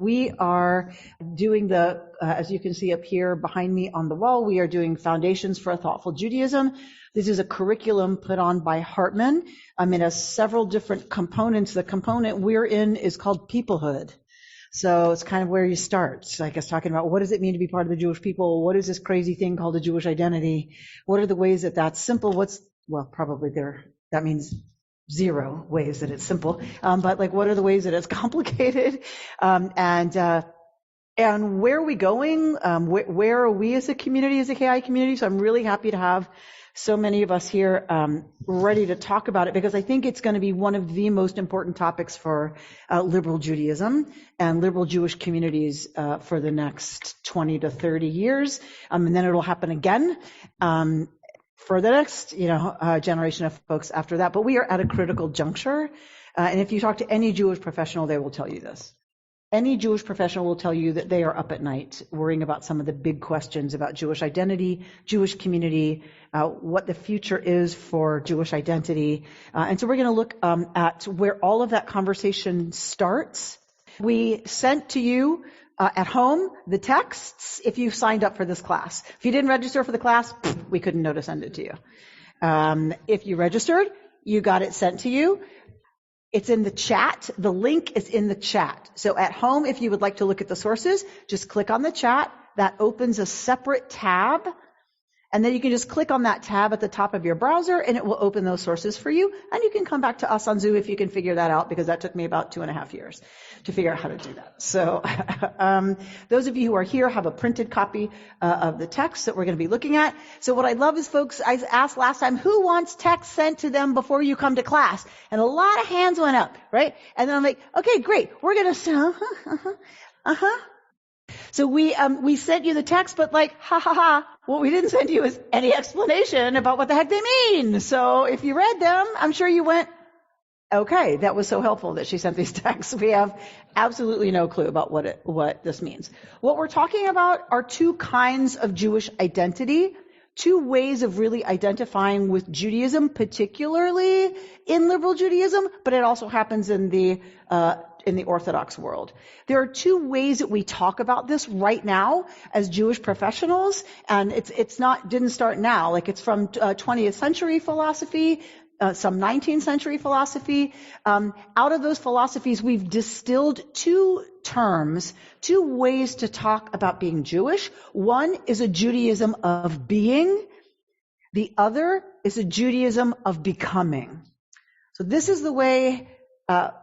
We are doing as you can see up here behind me on the wall, we are doing Foundations for a Thoughtful Judaism. This is a curriculum put on by Hartman. It has several different components. The component we're in is called peoplehood. So it's kind of where you start. So I guess talking about what does it mean to be part of the Jewish people? What is this crazy thing called a Jewish identity? What are the ways that that's simple? That means zero ways that it's simple. But what are the ways that it's complicated? And where are we going? Where are we as a community, as a KI community? So I'm really happy to have so many of us here ready to talk about it, because I think it's going to be one of the most important topics for liberal Judaism and liberal Jewish communities for the next 20 to 30 years. And then it'll happen again for the next, generation of folks after that. But we are at a critical juncture. And if you talk to any Jewish professional, they will tell you this. Any Jewish professional will tell you that they are up at night worrying about some of the big questions about Jewish identity, Jewish community, what the future is for Jewish identity. And so we're going to look at where all of that conversation starts. We sent to you at home the texts if you signed up for this class. If you didn't register for the class, we couldn't know to send it to you. If you registered, you got it sent to you. It's in the chat. The link is in the chat. So at home, if you would like to look at the sources, just click on the chat. That opens a separate tab. And then you can just click on that tab at the top of your browser, and it will open those sources for you. And you can come back to us on Zoom if you can figure that out, because that took me about 2.5 years to figure out how to do that. So those of you who are here have a printed copy of the text that we're going to be looking at. So what I love is, folks, I asked last time, who wants text sent to them before you come to class? And a lot of hands went up, right? And then I'm like, okay, great. We're going to, So we sent you the text, but what we didn't send you is any explanation about what the heck they mean. So if you read them, I'm sure you went, okay, that was so helpful that she sent these texts. We have absolutely no clue about what this means. What we're talking about are two kinds of Jewish identity, two ways of really identifying with Judaism, particularly in liberal Judaism, but it also happens in the Orthodox world. There are two ways that we talk about this right now as Jewish professionals, and didn't start now. It's from 20th century philosophy, some 19th century philosophy. Out of those philosophies, we've distilled two terms, two ways to talk about being Jewish. One is a Judaism of being. The other is a Judaism of becoming. So this is the way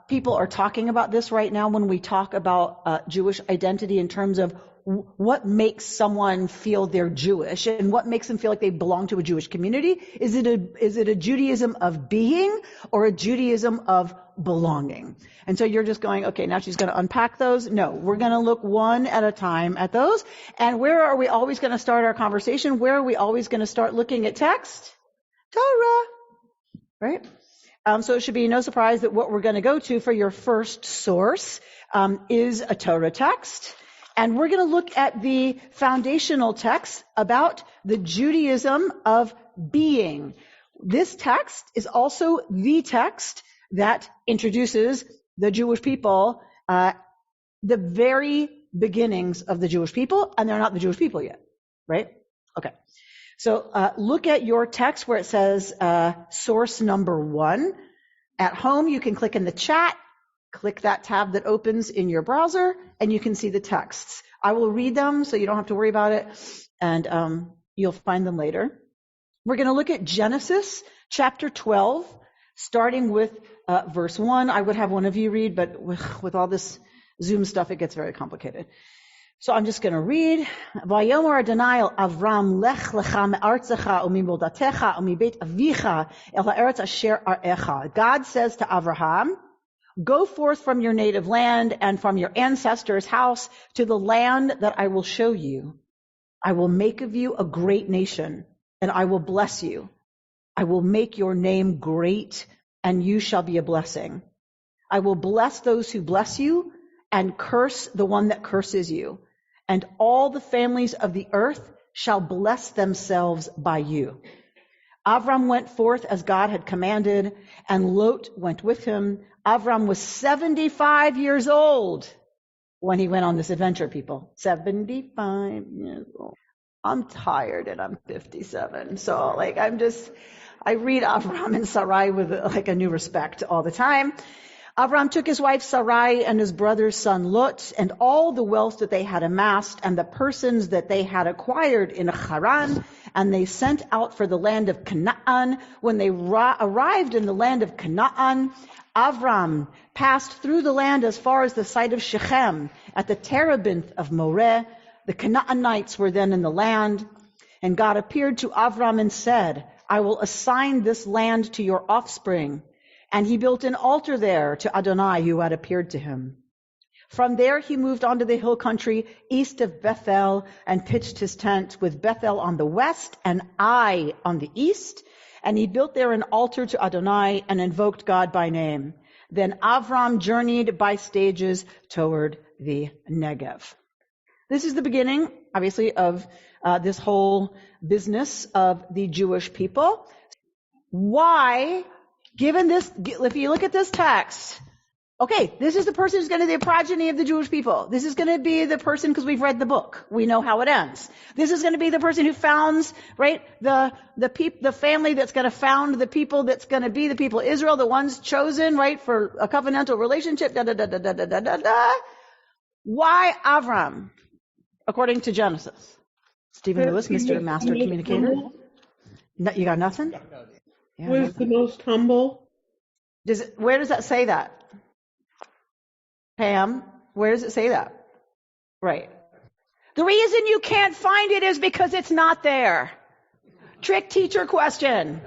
people are talking about this right now when we talk about Jewish identity in terms of what makes someone feel they're Jewish and what makes them feel like they belong to a Jewish community. Is it a Judaism of being or a Judaism of belonging? And so you're just going, okay, now she's going to unpack those. No, we're going to look one at a time at those. And where are we always going to start our conversation? Where are we always going to start looking at text? Torah, right? So it should be no surprise that what we're going to go to for your first source is a Torah text. And we're going to look at the foundational text about the Judaism of being. This text is also the text that introduces the Jewish people, the very beginnings of the Jewish people, and they're not the Jewish people yet, right? Okay. So look at your text where it says source number 1. At home, you can click in the chat, click that tab that opens in your browser, and you can see the texts. I will read them so you don't have to worry about it, and you'll find them later. We're going to look at Genesis chapter 12, starting with verse 1. I would have one of you read, but with all this Zoom stuff, it gets very complicated. So I'm just going to read. Vayomer Adonai el Avram lech lecha me'artzecha u'mimoldatecha u'mibeit avicha el ha'eretz asher arecha. God says to Avraham, go forth from your native land and from your ancestors' house to the land that I will show you. I will make of you a great nation, and I will bless you. I will make your name great, and you shall be a blessing. I will bless those who bless you, and curse the one that curses you. And all the families of the earth shall bless themselves by you. Avram went forth as God had commanded, and Lot went with him. Avram was 75 years old when he went on this adventure, people. 75 years old. I'm tired and I'm 57. So I read Avram and Sarai with a new respect all the time. Avram took his wife Sarai and his brother's son Lot and all the wealth that they had amassed and the persons that they had acquired in Haran, and they sent out for the land of Canaan. When they arrived in the land of Canaan, Avram passed through the land as far as the site of Shechem at the terebinth of Moreh. The Canaanites were then in the land, and God appeared to Avram and said, I will assign this land to your offspring. And he built an altar there to Adonai, who had appeared to him. From there he moved on to the hill country east of Bethel and pitched his tent with Bethel on the west and Ai on the east. And he built there an altar to Adonai and invoked God by name. Then Avram journeyed by stages toward the Negev. This is the beginning, obviously, of this whole business of the Jewish people. Why, given this, if you look at this text, okay, this is the person who's going to be the progeny of the Jewish people. This is going to be the person, because we've read the book. We know how it ends. This is going to be the person who founds, right, the family that's going to found the people that's going to be the people of Israel, the ones chosen, right, for a covenantal relationship, Why Avram? According to Genesis. Stephen Lewis, Mr. Master Communicator. No, you got nothing? Yeah, was the most humble. Where does that say that? Pam, where does it say that? Right. The reason you can't find it is because it's not there. Trick teacher question.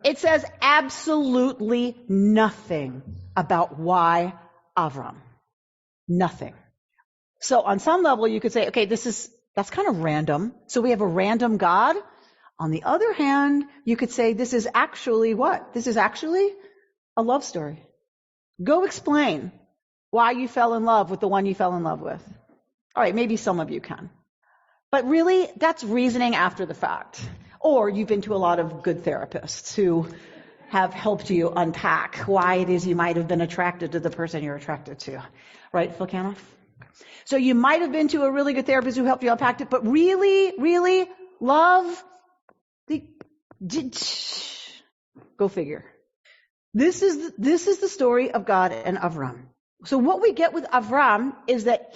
It says absolutely nothing about why Avram. Nothing. So on some level you could say, okay, that's kind of random. So we have a random God. On the other hand, you could say this is actually what? This is actually a love story. Go explain why you fell in love with the one you fell in love with. All right, maybe some of you can. But really, that's reasoning after the fact. Or you've been to a lot of good therapists who have helped you unpack why it is you might have been attracted to the person you're attracted to. Right, Phil Canoff? So you might have been to a really good therapist who helped you unpack it, but really, love, go figure. This is the story of God and Avram. So what we get with Avram is that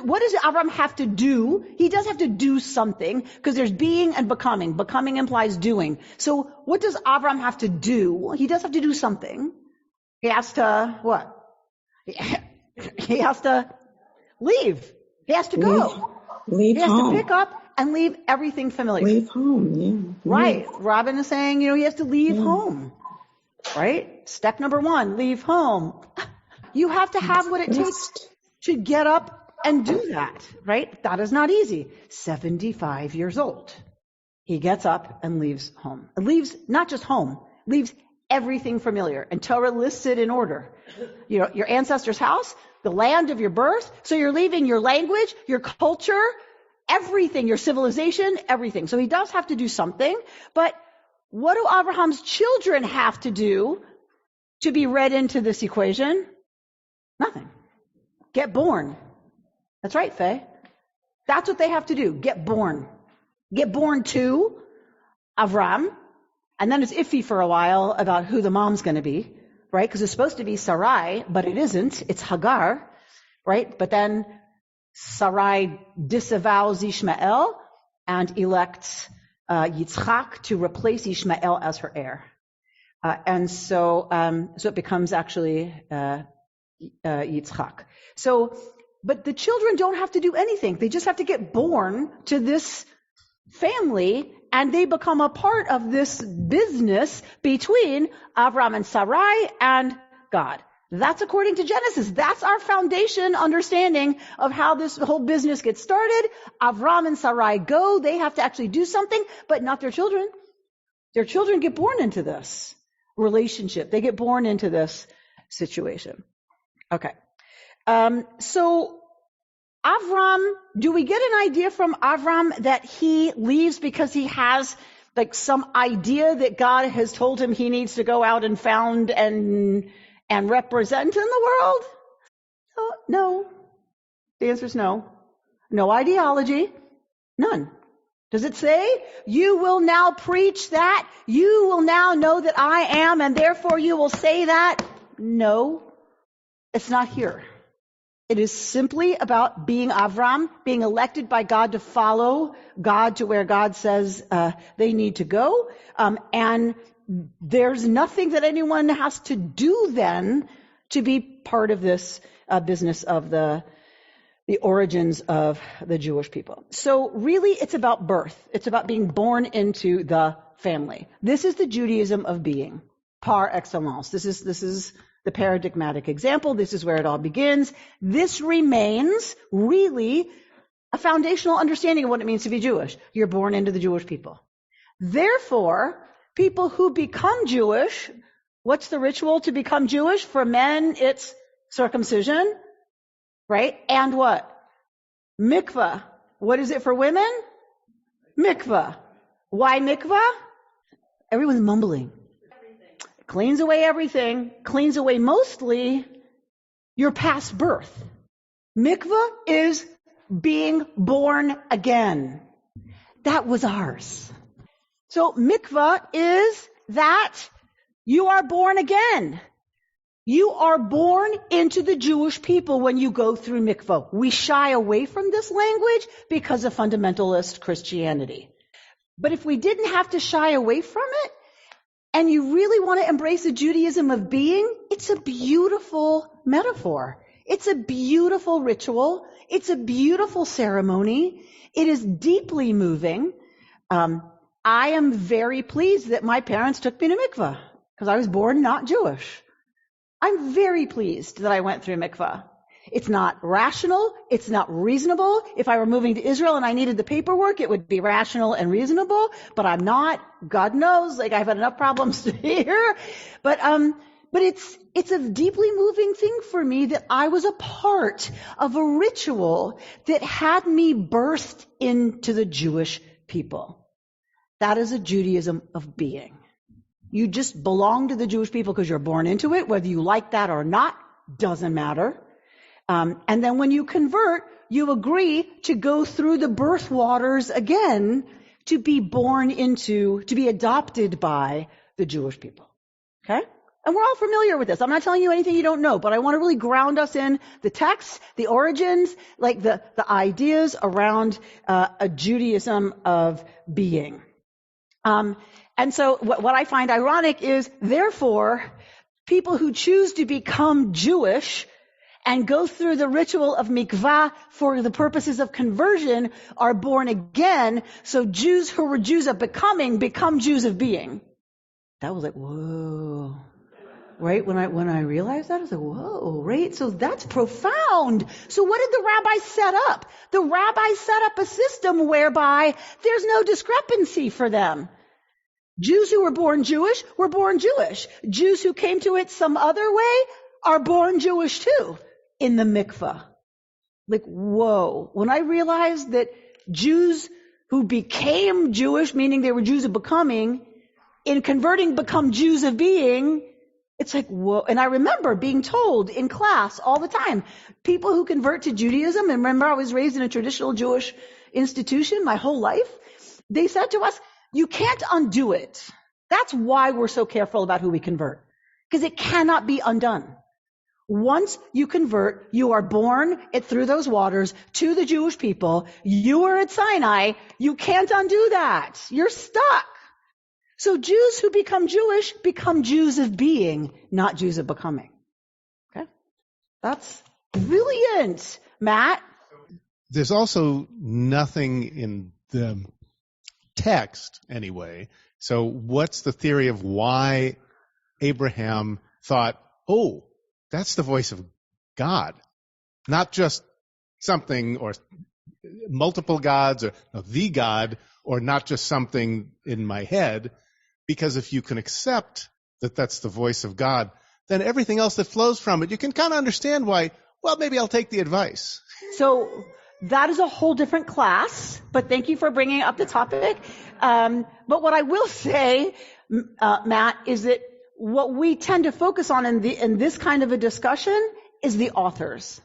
what does Avram have to do? He does have to do something, because there's being and becoming. Becoming implies doing. So what does Avram have to do? He does have to do something. He has to, what? He has to leave. He has to go. Leave home. He has to pick up and leave everything familiar. Leave home, yeah. Right. Robin is saying, he has to leave home. Right? Step number 1, leave home. You have to have what it takes to get up and do that. Right? That is not easy. 75 years old. He gets up and leaves home. Leaves not just home, leaves everything familiar. And Torah lists it in order. Your ancestor's house, the land of your birth. So you're leaving your language, your culture, everything, your civilization, everything. So he does have to do something. But what do Abraham's children have to do to be read into this equation? Nothing. Get born. That's right, Faye. That's what they have to do. Get born. Get born to Avram. And then it's iffy for a while about who the mom's going to be, right? Because it's supposed to be Sarai, but it isn't. It's Hagar, right? But then Sarai disavows Ishmael and elects Yitzchak to replace Ishmael as her heir. And so it becomes actually Yitzchak. But the children don't have to do anything. They just have to get born to this family, and they become a part of this business between Avram and Sarai and God. That's according to Genesis. That's our foundation understanding of how this whole business gets started. Avram and Sarai go. They have to actually do something, but not their children. Their children get born into this relationship. They get born into this situation. Okay. So Avram, do we get an idea from Avram that he leaves because he has some idea that God has told him he needs to go out and found and represent in the world? So No. The answer is no. No ideology. None. Does it say, you will now preach that? You will now know that I am, and therefore you will say that? No. It's not here. It is simply about being Avram, being elected by God to follow God to where God says they need to go. And there's nothing that anyone has to do then to be part of this business of the origins of the Jewish people. So really, it's about birth. It's about being born into the family. This is the Judaism of being, par excellence. This is the paradigmatic example. This is where it all begins. This remains really a foundational understanding of what it means to be Jewish. You're born into the Jewish people. Therefore, people who become Jewish, what's the ritual to become Jewish? For men, it's circumcision, right? And what? Mikvah. What is it for women? Mikvah. Why mikvah? Everyone's mumbling. Cleans away everything. Cleans away mostly your past birth. Mikvah is being born again. That was ours. So mikvah is that you are born again. You are born into the Jewish people when you go through mikvah. We shy away from this language because of fundamentalist Christianity. But if we didn't have to shy away from it, and you really want to embrace the Judaism of being, it's a beautiful metaphor. It's a beautiful ritual. It's a beautiful ceremony. It is deeply moving. I am very pleased that my parents took me to mikvah because I was born not Jewish. I'm very pleased that I went through mikvah. It's not rational. It's not reasonable. If I were moving to Israel and I needed the paperwork, it would be rational and reasonable, but I'm not. God knows, I've had enough problems here. But it's a deeply moving thing for me that I was a part of a ritual that had me burst into the Jewish people. That is a Judaism of being. You just belong to the Jewish people because you're born into it, whether you like that or not, doesn't matter. And then when you convert, you agree to go through the birth waters again to be born into, to be adopted by the Jewish people. Okay? And we're all familiar with this. I'm not telling you anything you don't know, but I want to really ground us in the text, the origins, like the ideas around a Judaism of being. And so what I find ironic is, therefore, people who choose to become Jewish and go through the ritual of mikvah for the purposes of conversion are born again. So Jews who were Jews of becoming become Jews of being. That was like, whoa. Right? When I realized that, I was like, whoa, right? So that's profound. So what did the rabbis set up? The rabbis set up a system whereby there's no discrepancy for them. Jews who were born Jewish were born Jewish. Jews who came to it some other way are born Jewish too. In the mikvah. Like, whoa. When I realized that Jews who became Jewish, meaning they were Jews of becoming, in converting become Jews of being, it's like, whoa. And I remember being told in class all the time, people who convert to Judaism, and remember I was raised in a traditional Jewish institution my whole life, they said to us, you can't undo it. That's why we're so careful about who we convert. Because it cannot be undone. Once you convert, you are born through those waters to the Jewish people. You are at Sinai. You can't undo that. You're stuck. So Jews who become Jewish become Jews of being, not Jews of becoming. Okay? That's brilliant, Matt. There's also nothing in the text, anyway. So what's the theory of why Abraham thought, oh, that's the voice of God, not just something or multiple gods or the God, or not just something in my head, because if you can accept that that's the voice of God, then everything else that flows from it, you can kind of understand why, well, maybe I'll take the advice. So that is a whole different class, but thank you for bringing up the topic. But what I will say, Matt, is that what we tend to focus on in this kind of a discussion is the authors.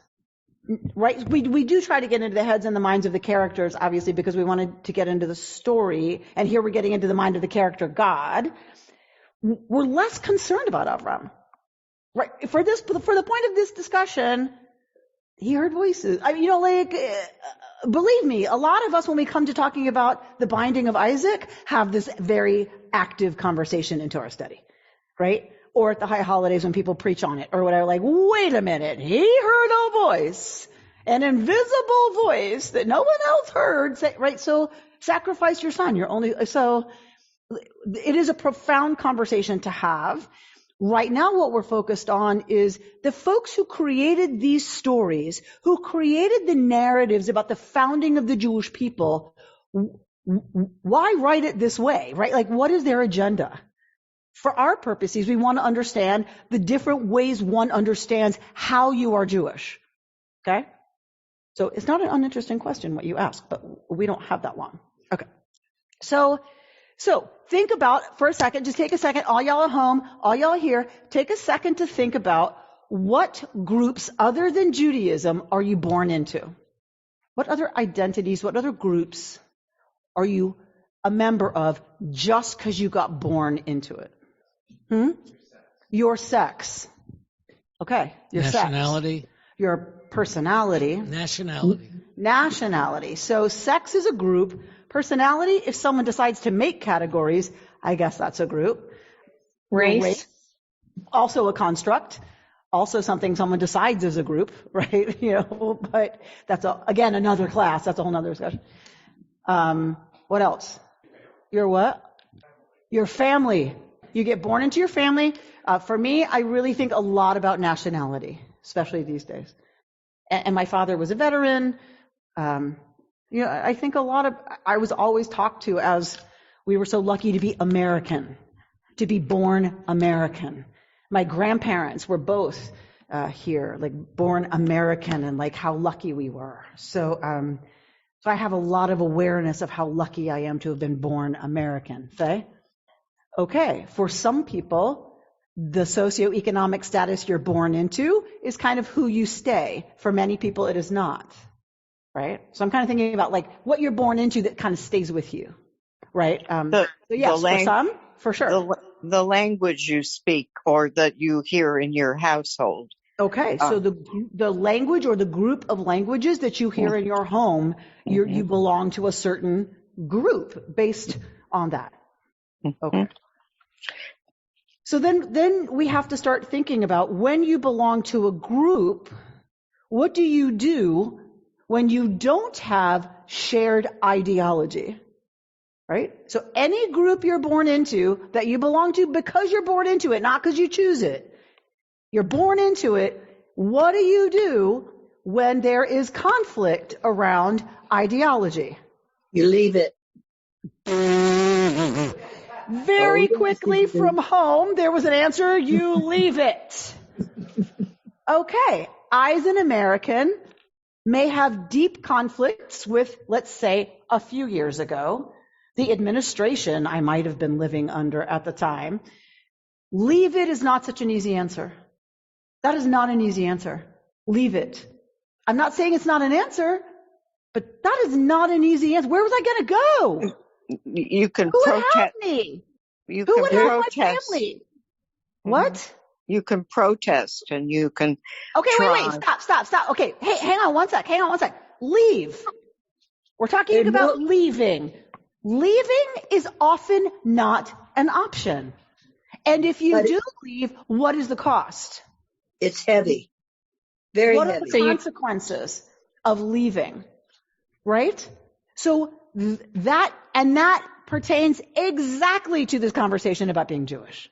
right? We do try to get into the heads and the minds of the characters, obviously, because we wanted to get into the story. And here we're getting into the mind of the character God. We're less concerned about Avram, right? For the point of this discussion, he heard voices. I mean, believe me, a lot of us, when we come to talking about the binding of Isaac, have this very active conversation into our study, right? Or at the high holidays when people preach on it or whatever, like, wait a minute, he heard a voice, an invisible voice that no one else heard, right? So sacrifice your son. So it is a profound conversation to have. Right now, what we're focused on is the folks who created these stories, who created the narratives about the founding of the Jewish people. Why write it this way, right? Like, what is their agenda? For our purposes, we want to understand the different ways one understands how you are Jewish. Okay? So it's not an uninteresting question what you ask, but we don't have that long. Okay. So think about, for a second, just take a second, all y'all at home, all y'all here, take a second to think about what groups other than Judaism are you born into? What other identities, what other groups are you a member of just because you got born into it? Your sex. Okay. Your nationality. Sex. Your personality. Nationality. So sex is a group. Personality, if someone decides to make categories, I guess that's a group. Race. Also a construct. Also something someone decides is a group, right? But that's again another class. That's a whole nother discussion. What else? Your what? Your family. You get born into your family. For me, I really think a lot about nationality, especially these days. And my father was a veteran. I think I was always talked to as we were so lucky to be American, to be born American. My grandparents were both here, like born American, and like how lucky we were. So I have a lot of awareness of how lucky I am to have been born American. Okay, for some people, the socioeconomic status you're born into is kind of who you stay. For many people, it is not, right? So I'm kind of thinking about like what you're born into that kind of stays with you, right? So yes, for some, for sure. The language you speak or that you hear in your household. Okay, so the language or the group of languages that you hear in your home, you belong to a certain group based on that. Okay. So then we have to start thinking about when you belong to a group, what do you do when you don't have shared ideology? Right? So any group you're born into that you belong to because you're born into it, not because you choose it. You're born into it. What do you do when there is conflict around ideology? You leave it. Very quickly from home, there was an answer, you leave it. Okay, I as an American may have deep conflicts with, let's say, a few years ago, the administration I might have been living under at the time. Leave it is not such an easy answer. That is not an easy answer. Leave it. I'm not saying it's not an answer, but that is not an easy answer. Where was I going to go? You can Who protest. would have me? You Who can would have protest. my family? What? You can protest and you can Okay, try. wait, stop. Okay, hey, hang on one sec. Leave. We're talking about leaving. Leaving is often not an option. And if you do leave, what is the cost? It's heavy. Very What heavy. are the consequences of leaving? Right? So that pertains exactly to this conversation about being Jewish.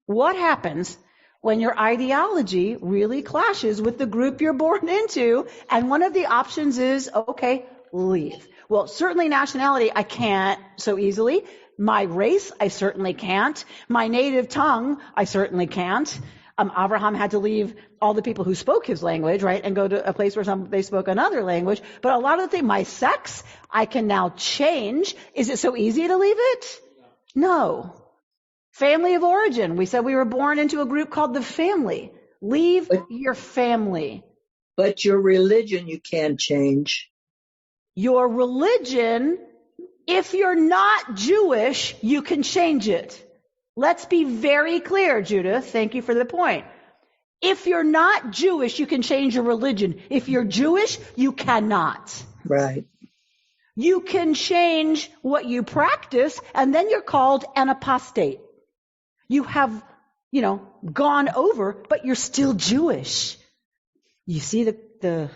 What happens when your ideology really clashes with the group you're born into? And one of the options is, okay, leave. Well, certainly nationality, I can't so easily. My race, I certainly can't. My native tongue, I certainly can't. Abraham had to leave all the people who spoke his language, right, and go to a place where they spoke another language. But a lot of the things, my sex, I can now change. Is it so easy to leave it? No. Family of origin. We said we were born into a group called the family. Leave your family. But your religion you can change. Your religion, if you're not Jewish, you can change it. Let's be very clear, Judith. Thank you for the point. If you're not Jewish, you can change your religion. If you're Jewish, you cannot. Right. You can change what you practice, and then you're called an apostate. You have, gone over, but you're still Jewish. You see the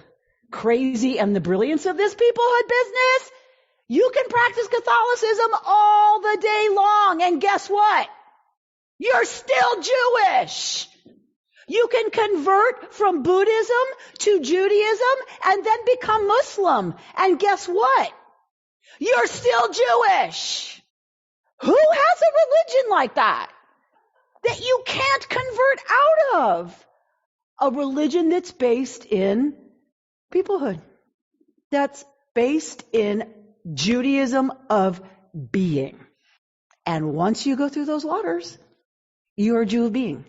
crazy and the brilliance of this peoplehood business? You can practice Catholicism all the day long, and guess what? You're still Jewish. You can convert from Buddhism to Judaism and then become Muslim. And guess what? You're still Jewish. Who has a religion like that you can't convert out of? A religion that's based in peoplehood. That's based in Judaism of being. And once you go through those waters, you're a Jew of being.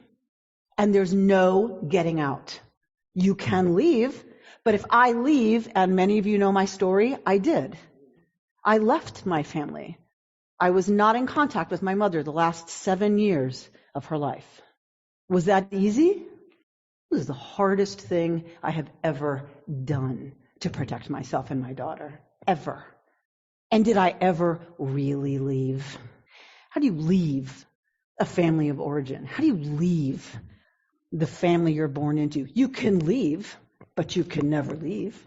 And there's no getting out. You can leave, but if I leave, and many of you know my story, I did. I left my family. I was not in contact with my mother the last 7 years of her life. Was that easy? It was the hardest thing I have ever done to protect myself and my daughter. Ever. And did I ever really leave? How do you leave a family of origin? How do you leave the family you're born into? You can leave, but you can never leave.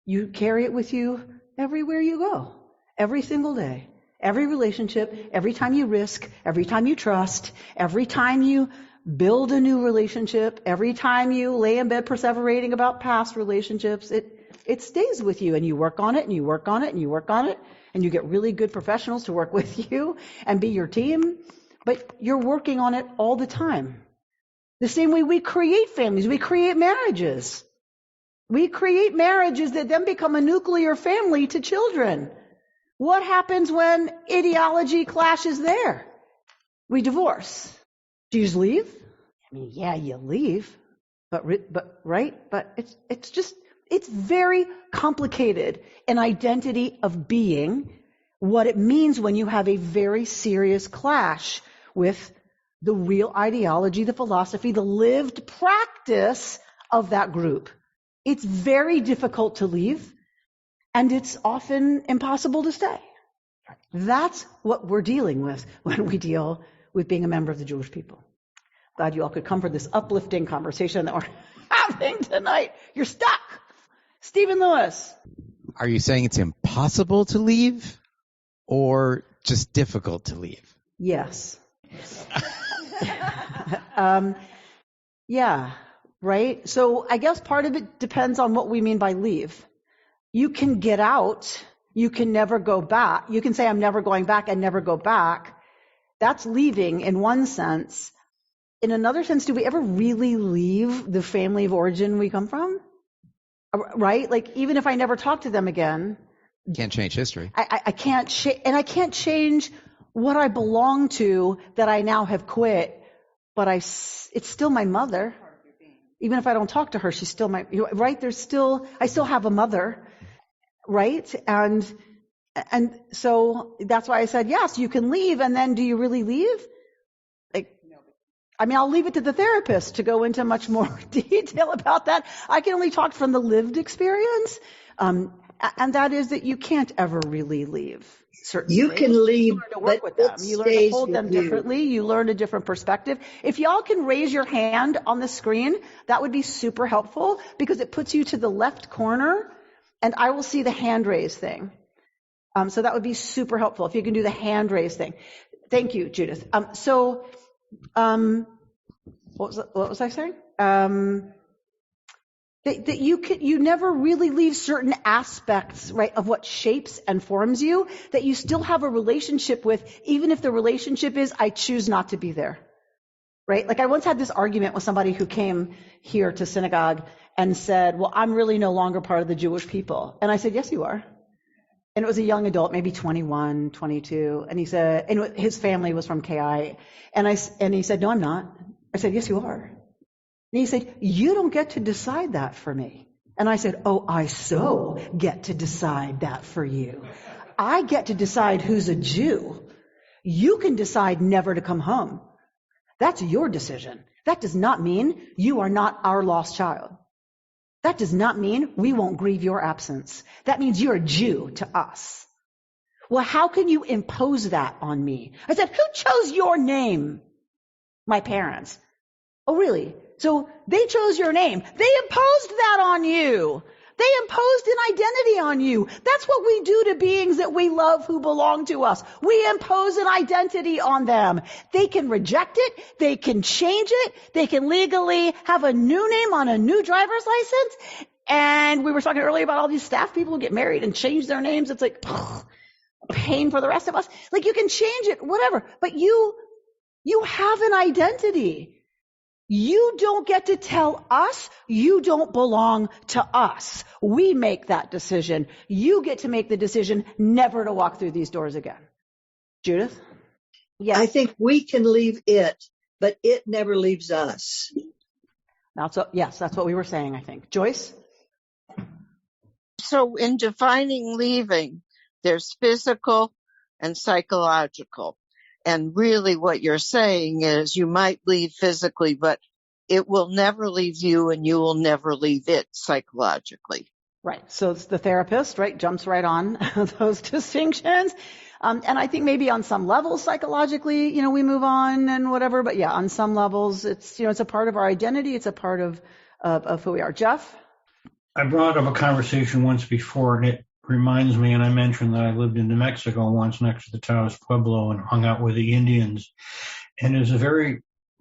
You carry it with you everywhere you go, every single day, every relationship, every time you risk, every time you trust, every time you build a new relationship, every time you lay in bed perseverating about past relationships, it stays with you, and you work on it, and you work on it, and you work on it, and you get really good professionals to work with you and be your team, but you're working on it all the time. The same way we create families, we create marriages. We create marriages that then become a nuclear family to children. What happens when ideology clashes there? We divorce. Do you just leave? I mean, yeah, you leave, but it's very complicated, an identity of being, what it means when you have a very serious clash with the real ideology, the philosophy, the lived practice of that group. It's very difficult to leave, and it's often impossible to stay. That's what we're dealing with when we deal with being a member of the Jewish people. Glad you all could come for this uplifting conversation that we're having tonight. You're stuck. Stephen Lewis. Are you saying it's impossible to leave or just difficult to leave? Yes. Yeah, right? So I guess part of it depends on what we mean by leave. You can get out. You can never go back. You can say, I'm never going back and never go back. That's leaving in one sense. In another sense, do we ever really leave the family of origin we come from? Right? Like, even if I never talk to them again. You can't change history. I can't and I can't change what I belong to that I now have quit, but it's still my mother. Even if I don't talk to her, she's still right? I still have a mother, right? And so that's why I said, yes, you can leave, and then do you really leave? I'll leave it to the therapist to go into much more detail about that. I can only talk from the lived experience, and that is that you can't ever really leave. Certainly. You can leave, you learn to work with them. You learn to hold them differently. You learn a different perspective. If y'all can raise your hand on the screen, that would be super helpful because it puts you to the left corner, and I will see the hand raise thing. So that would be super helpful if you can do the hand raise thing. Thank you, Judith. What was I saying? That you never really leave certain aspects, right, of what shapes and forms you, that you still have a relationship with, even if the relationship is, I choose not to be there. Right? Like I once had this argument with somebody who came here to synagogue and said, well, I'm really no longer part of the Jewish people. And I said, yes, you are. And it was a young adult, maybe 21, 22. And he said, and his family was from KI. And he said, no, I'm not. I said, yes, you are. he said, you don't get to decide that for me. And I said, oh, I so get to decide that for you. I get to decide who's a Jew. You can decide never to come home. That's your decision. That does not mean you are not our lost child. That does not mean we won't grieve your absence. That means you're a Jew to us. Well, how can you impose that on me? I said, who chose your name? My parents. Oh, really? So they chose your name. They imposed that on you. They imposed an identity on you. That's what we do to beings that we love who belong to us. We impose an identity on them. They can reject it. They can change it. They can legally have a new name on a new driver's license. And we were talking earlier about all these staff people who get married and change their names. It's like pain for the rest of us. Like you can change it, whatever. But you have an identity. You don't get to tell us you don't belong to us. We make that decision. You get to make the decision never to walk through these doors again. Judith? Yes. I think we can leave it, but it never leaves us. Yes, that's what we were saying, I think. Joyce? So in defining leaving, there's physical and psychological. And really what you're saying is you might leave physically, but it will never leave you and you will never leave it psychologically. Right. So it's the therapist, right, jumps right on those distinctions. And I think maybe on some levels psychologically, we move on and whatever. But yeah, on some levels, it's a part of our identity. It's a part of who we are. Jeff? I brought up a conversation once before, and it reminds me, and I mentioned that I lived in New Mexico once next to the Taos Pueblo and hung out with the Indians. And it's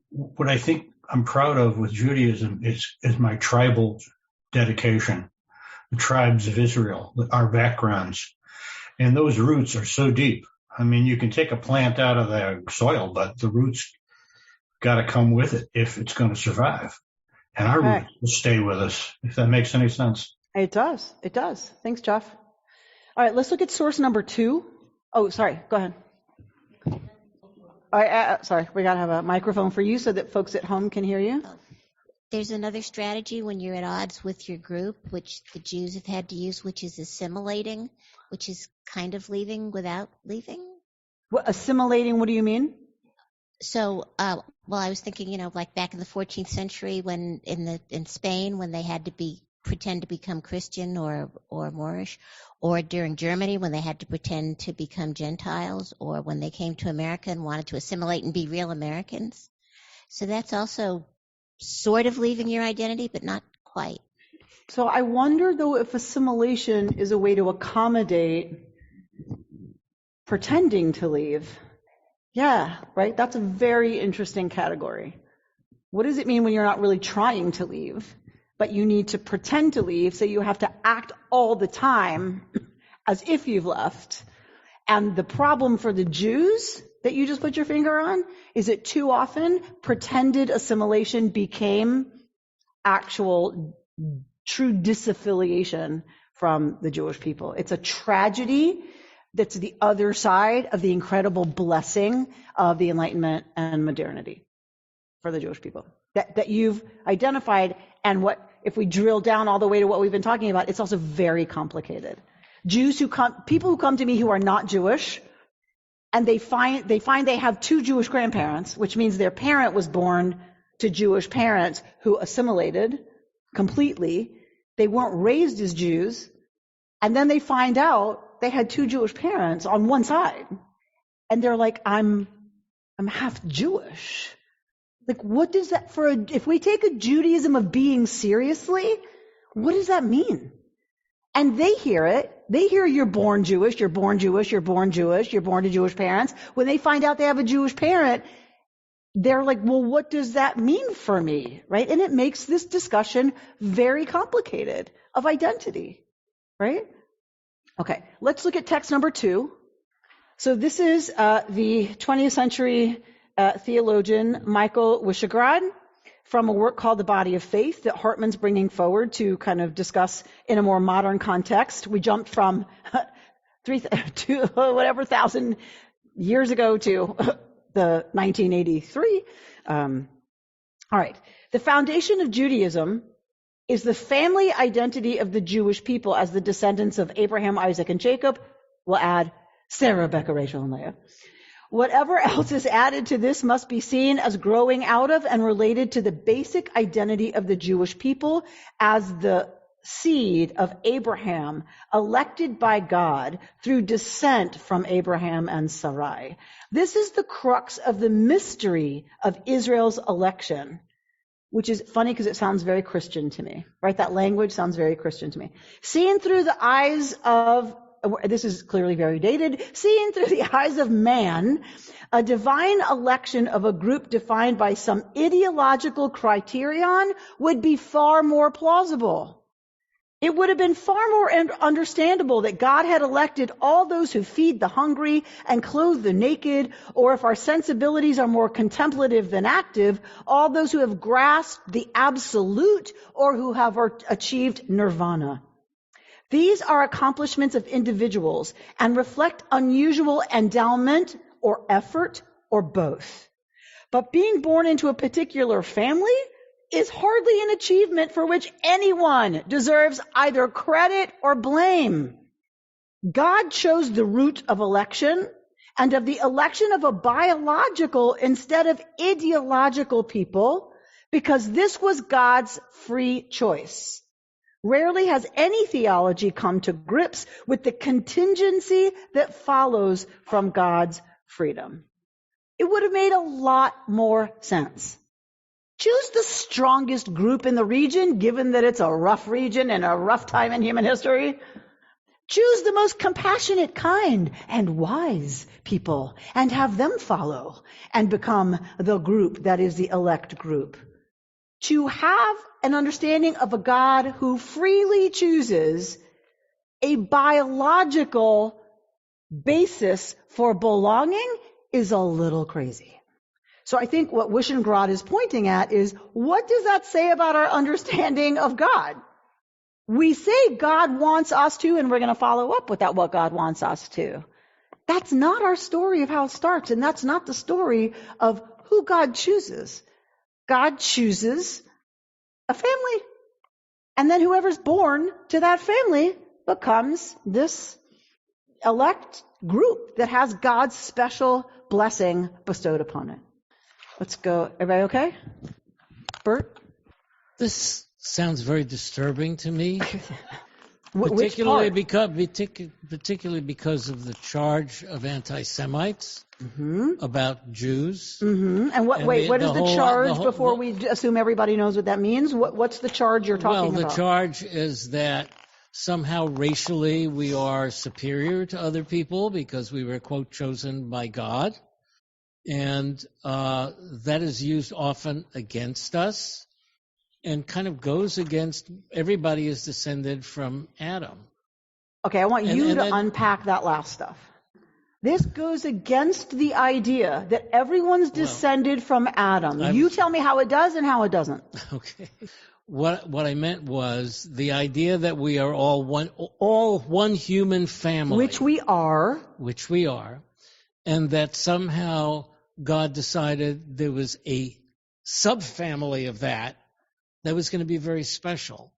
what I think I'm proud of with Judaism is my tribal dedication, the tribes of Israel, our backgrounds. And those roots are so deep. I mean, you can take a plant out of the soil, but the roots got to come with it if it's going to survive. And our roots will stay with us, if that makes any sense. It does. It does. Thanks, Jeff. All right, let's look at source number 2. Oh, sorry. Go ahead. All right, sorry. We got to have a microphone for you so that folks at home can hear you. There's another strategy when you're at odds with your group, which the Jews have had to use, which is assimilating, which is kind of leaving without leaving. Assimilating, what do you mean? So, I was thinking, like back in the 14th century when in Spain, when they had to pretend to become Christian or Moorish, or during Germany when they had to pretend to become Gentiles, or when they came to America and wanted to assimilate and be real Americans. So that's also sort of leaving your identity, but not quite. So I wonder, though, if assimilation is a way to accommodate pretending to leave. Yeah, right? That's a very interesting category. What does it mean when you're not really trying to leave, but you need to pretend to leave, so you have to act all the time as if you've left? And the problem for the Jews that you just put your finger on is that too often pretended assimilation became actual true disaffiliation from the Jewish people. It's a tragedy that's the other side of the incredible blessing of the Enlightenment and modernity for the Jewish people that you've identified. And if we drill down all the way to what we've been talking about, it's also very complicated. People who come to me who are not Jewish, and they find they have 2 Jewish grandparents, which means their parent was born to Jewish parents who assimilated completely. They weren't raised as Jews, and then they find out they had 2 Jewish parents on one side, and they're like, I'm half Jewish. Like, what does that if we take a Judaism of being seriously, what does that mean? And they hear it. They hear you're born Jewish, you're born Jewish, you're born Jewish, you're born to Jewish parents. When they find out they have a Jewish parent, they're like, well, what does that mean for me? Right? And it makes this discussion very complicated of identity. Right? Okay, let's look at text number 2. So this is the 20th century theologian Michael Wishograd from a work called The Body of Faith that Hartman's bringing forward to kind of discuss in a more modern context. We jumped from 1,000 years ago to the 1983 All right. The foundation of Judaism is the family identity of the Jewish people as the descendants of Abraham, Isaac, and Jacob. We'll add Sarah, Rebecca, Rachel, and Leah. Whatever else is added to this must be seen as growing out of and related to the basic identity of the Jewish people as the seed of Abraham, elected by God through descent from Abraham and Sarai. This is the crux of the mystery of Israel's election, which is funny because it sounds very Christian to me, right? That language sounds very Christian to me. Seen through the eyes of, this is clearly very dated, seen through the eyes of man, a divine election of a group defined by some ideological criterion would be far more plausible. It would have been far more understandable that God had elected all those who feed the hungry and clothe the naked, or if our sensibilities are more contemplative than active, all those who have grasped the absolute or who have achieved nirvana. These are accomplishments of individuals and reflect unusual endowment or effort or both. But being born into a particular family is hardly an achievement for which anyone deserves either credit or blame. God chose the route of election and of the election of a biological instead of ideological people because this was God's free choice. Rarely has any theology come to grips with the contingency that follows from God's freedom. It would have made a lot more sense. Choose the strongest group in the region, given that it's a rough region and a rough time in human history. Choose the most compassionate, kind, and wise people and have them follow and become the group that is the elect group. To have an understanding of a God who freely chooses a biological basis for belonging is a little crazy. So I think what Wishengrad is pointing at is, what does that say about our understanding of God? We say God wants us to, and we're going to follow up with that, what God wants us to. That's not our story of how it starts, and that's not the story of who God chooses. God chooses a family. And then whoever's born to that family becomes this elect group that has God's special blessing bestowed upon it. Let's go. Everybody okay? Bert? This sounds very disturbing to me, particularly because of the charge of anti-Semites about Jews. And what is the charge before we assume everybody knows what that means? What's the charge you're talking about? Well, the charge is that somehow racially we are superior to other people because we were, quote, chosen by God. And that is used often against us and kind of goes against everybody is descended from Adam. Okay, I want you to unpack that last stuff. This goes against the idea that everyone's descended from Adam. You tell me how it does and how it doesn't. Okay. What I meant was the idea that we are all one human family. Which we are. And that somehow God decided there was a subfamily of that was going to be very special.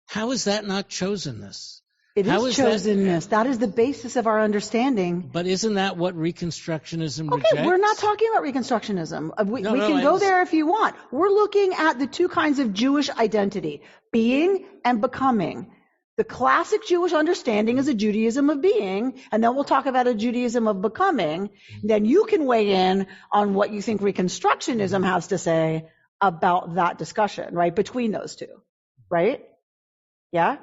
How is that not chosenness? It is chosenness. That is the basis of our understanding. But isn't that what Reconstructionism rejects? Okay, we're not talking about Reconstructionism. We can go there if you want. We're looking at the two kinds of Jewish identity, being and becoming. The classic Jewish understanding is a Judaism of being, and then we'll talk about a Judaism of becoming. Then you can weigh in on what you think Reconstructionism has to say about that discussion, right, between those two, right? Yeah?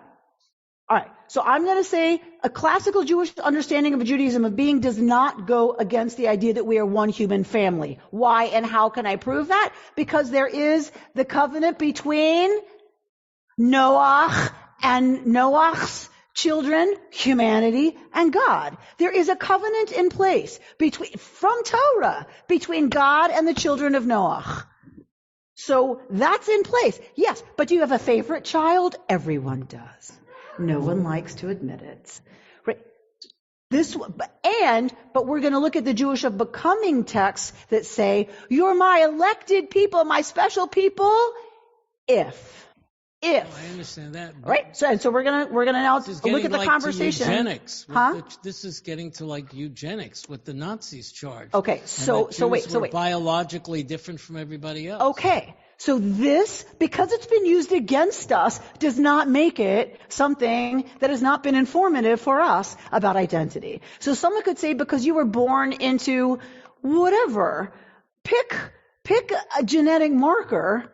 All right. So I'm going to say a classical Jewish understanding of a Judaism of being does not go against the idea that we are one human family. Why and how can I prove that? Because there is the covenant between Noach and Noach's children, humanity, and God. There is a covenant in place from Torah between God and the children of Noach. So that's in place. Yes, but do you have a favorite child? Everyone does. No one likes to admit it. Right. But we're going to look at the Jewish of becoming texts that say, you're my elected people, my special people, if. I understand that. Right? So we're gonna now look at the like conversation. Eugenics. Huh? This is getting to like eugenics, what the Nazis charged. Okay, so wait. Biologically different from everybody else. Okay. So this, because it's been used against us, does not make it something that has not been informative for us about identity. So someone could say, because you were born into whatever, pick a genetic marker,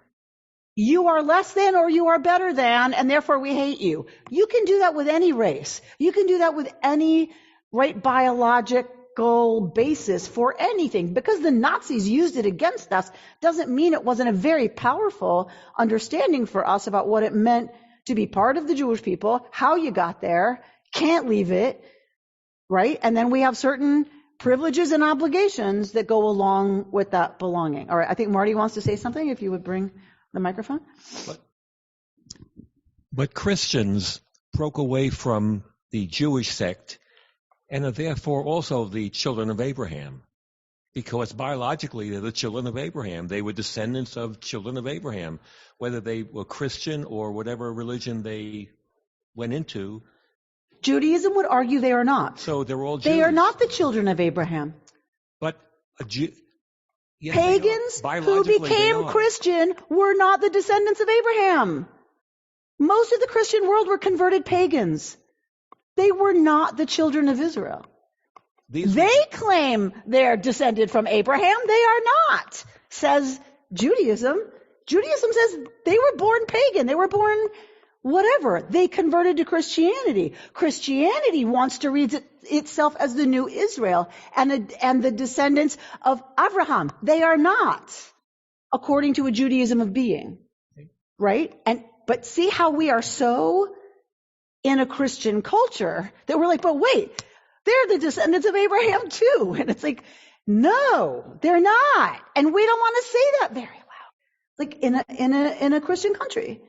you are less than or you are better than, and therefore we hate you. You can do that with any race. You can do that with any biological basis for anything. Because the Nazis used it against us doesn't mean it wasn't a very powerful understanding for us about what it meant to be part of the Jewish people, how you got there, can't leave it, right? And then we have certain privileges and obligations that go along with that belonging. All right, I think Marty wants to say something, if you would bring the microphone. But Christians broke away from the Jewish sect and are therefore also the children of Abraham, because biologically they're the children of Abraham. They were descendants of children of Abraham, whether they were Christian or whatever religion they went into. Judaism would argue they are not. So they're all Jews. They are not the children of Abraham. But yes, pagans who became Christian were not the descendants of Abraham. Most of the Christian world were converted pagans. They were not the children of Israel. They claim they're descended from Abraham. They are not, says Judaism. Judaism says they were born pagan. They were born whatever. They converted to Christianity. Christianity wants to read itself as the new Israel and the descendants of Abraham. They are not, according to a Judaism of being. Right? But see how we are so in a Christian culture that we're like, but wait, they're the descendants of Abraham too. And it's like, no, they're not. And we don't want to say that very loud. Like in a Christian country.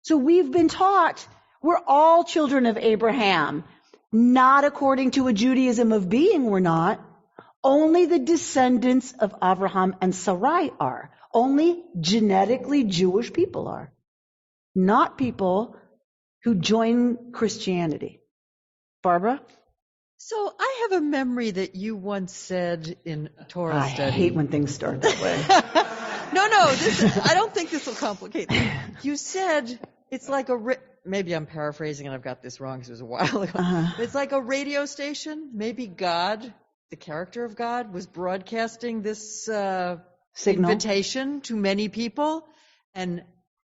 So we've been taught we're all children of Abraham. Not according to a Judaism of being, we're not. Only the descendants of Abraham and Sarai are. Only genetically Jewish people are. Not people who join Christianity. Barbara? So I have a memory that you once said in Torah study. I hate when things start that way. No, I don't think this will complicate things. You said it's like maybe I'm paraphrasing and I've got this wrong because it was a while ago. It's like a radio station. Maybe God, the character of God, was broadcasting this invitation to many people, and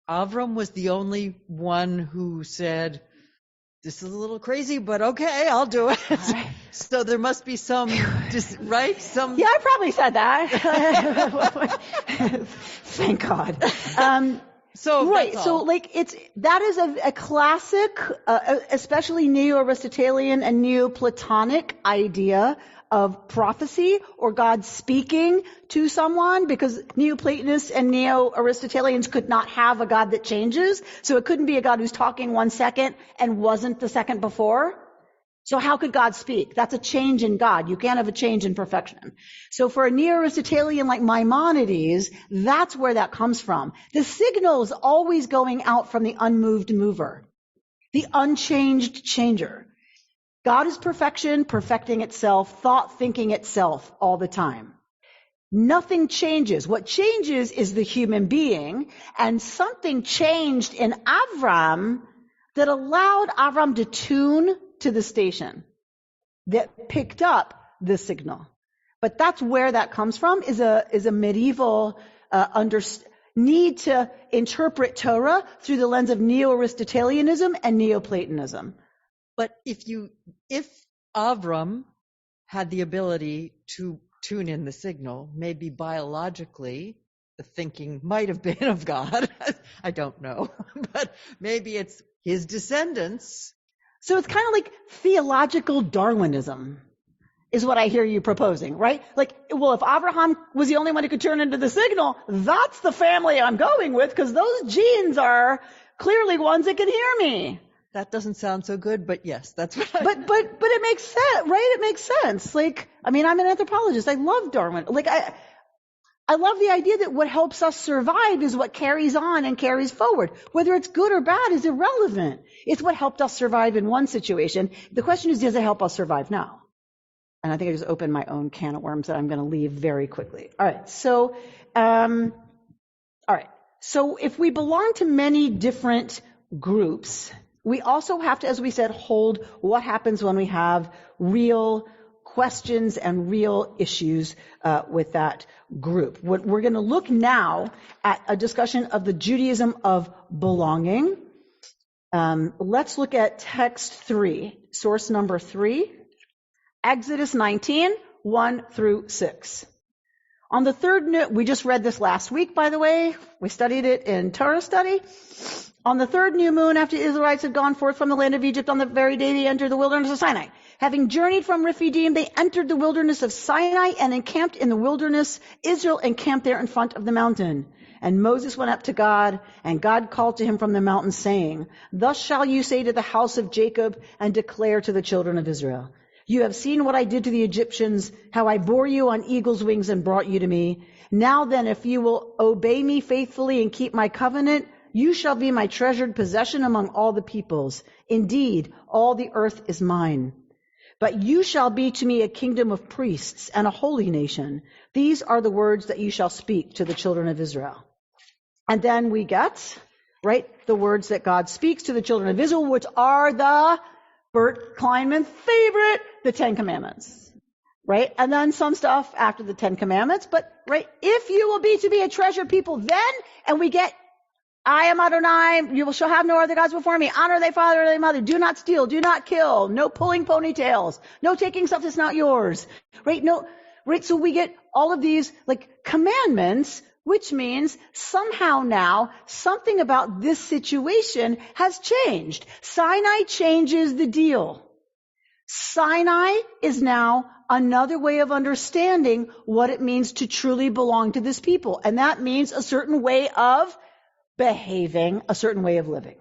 Avram was the only one who said, this is a little crazy, but okay, I'll do it. Right. So there must be some, right? Yeah, I probably said that. Thank God. That is a classic, especially Neo-Aristotelian and Neoplatonic idea of prophecy or God speaking to someone, because Neoplatonists and Neo-Aristotelians could not have a God that changes. So it couldn't be a God who's talking 1 second and wasn't the second before. So how could God speak? That's a change in God. You can't have a change in perfection. So for a Neo-Aristotelian like Maimonides, that's where that comes from. The signal is always going out from the unmoved mover, the unchanged changer. God is perfection, perfecting itself, thought thinking itself all the time. Nothing changes. What changes is the human being, and something changed in Avram that allowed Avram to tune to the station that picked up the signal. But that's where that comes from, is a medieval need to interpret Torah through the lens of Neo-Aristotelianism and Neoplatonism. But if Avram had the ability to tune in the signal, maybe biologically the thinking might have been of God. I don't know. But maybe it's his descendants. So it's kind of like theological Darwinism is what I hear you proposing, right? Like, well, if Abraham was the only one who could turn into the signal, that's the family I'm going with, because those genes are clearly ones that can hear me. That doesn't sound so good, but yes, that's what But it makes sense, right? It makes sense. Like, I mean, I'm an anthropologist. I love Darwin. Like, I love the idea that what helps us survive is what carries on and carries forward. Whether it's good or bad is irrelevant. It's what helped us survive in one situation. The question is, does it help us survive now? And I think I just opened my own can of worms that I'm going to leave very quickly. All right. So if we belong to many different groups, we also have to, as we said, hold what happens when we have real questions and real issues with that group. We're going to look now at a discussion of the Judaism of belonging. Let's look at text 3, source number 3, Exodus 19, 1 through 6. On the third, we just read this last week, by the way. We studied it in Torah study. On the third new moon, after the Israelites had gone forth from the land of Egypt, on the very day they entered the wilderness of Sinai. Having journeyed from Rephidim, they entered the wilderness of Sinai and encamped in the wilderness. Israel encamped there in front of the mountain. And Moses went up to God, and God called to him from the mountain, saying, Thus shall you say to the house of Jacob, and declare to the children of Israel, You have seen what I did to the Egyptians, how I bore you on eagle's wings and brought you to me. Now then, if you will obey me faithfully and keep my covenant, you shall be my treasured possession among all the peoples. Indeed, all the earth is mine. But you shall be to me a kingdom of priests and a holy nation. These are the words that you shall speak to the children of Israel. And then we get, right, the words that God speaks to the children of Israel, which are the Bert Kleinman favorite, the 10 Commandments, right? And then some stuff after the 10 Commandments, but, right, if you will be to be a treasured people then, and we get, I am Adonai, you shall have no other gods before me, honor thy father and thy mother, do not steal, do not kill, no pulling ponytails, no taking stuff that's not yours, right? No, right, so we get all of these, like, commandments, which means somehow now something about this situation has changed. Sinai changes the deal. Sinai is now another way of understanding what it means to truly belong to this people. And that means a certain way of behaving, a certain way of living.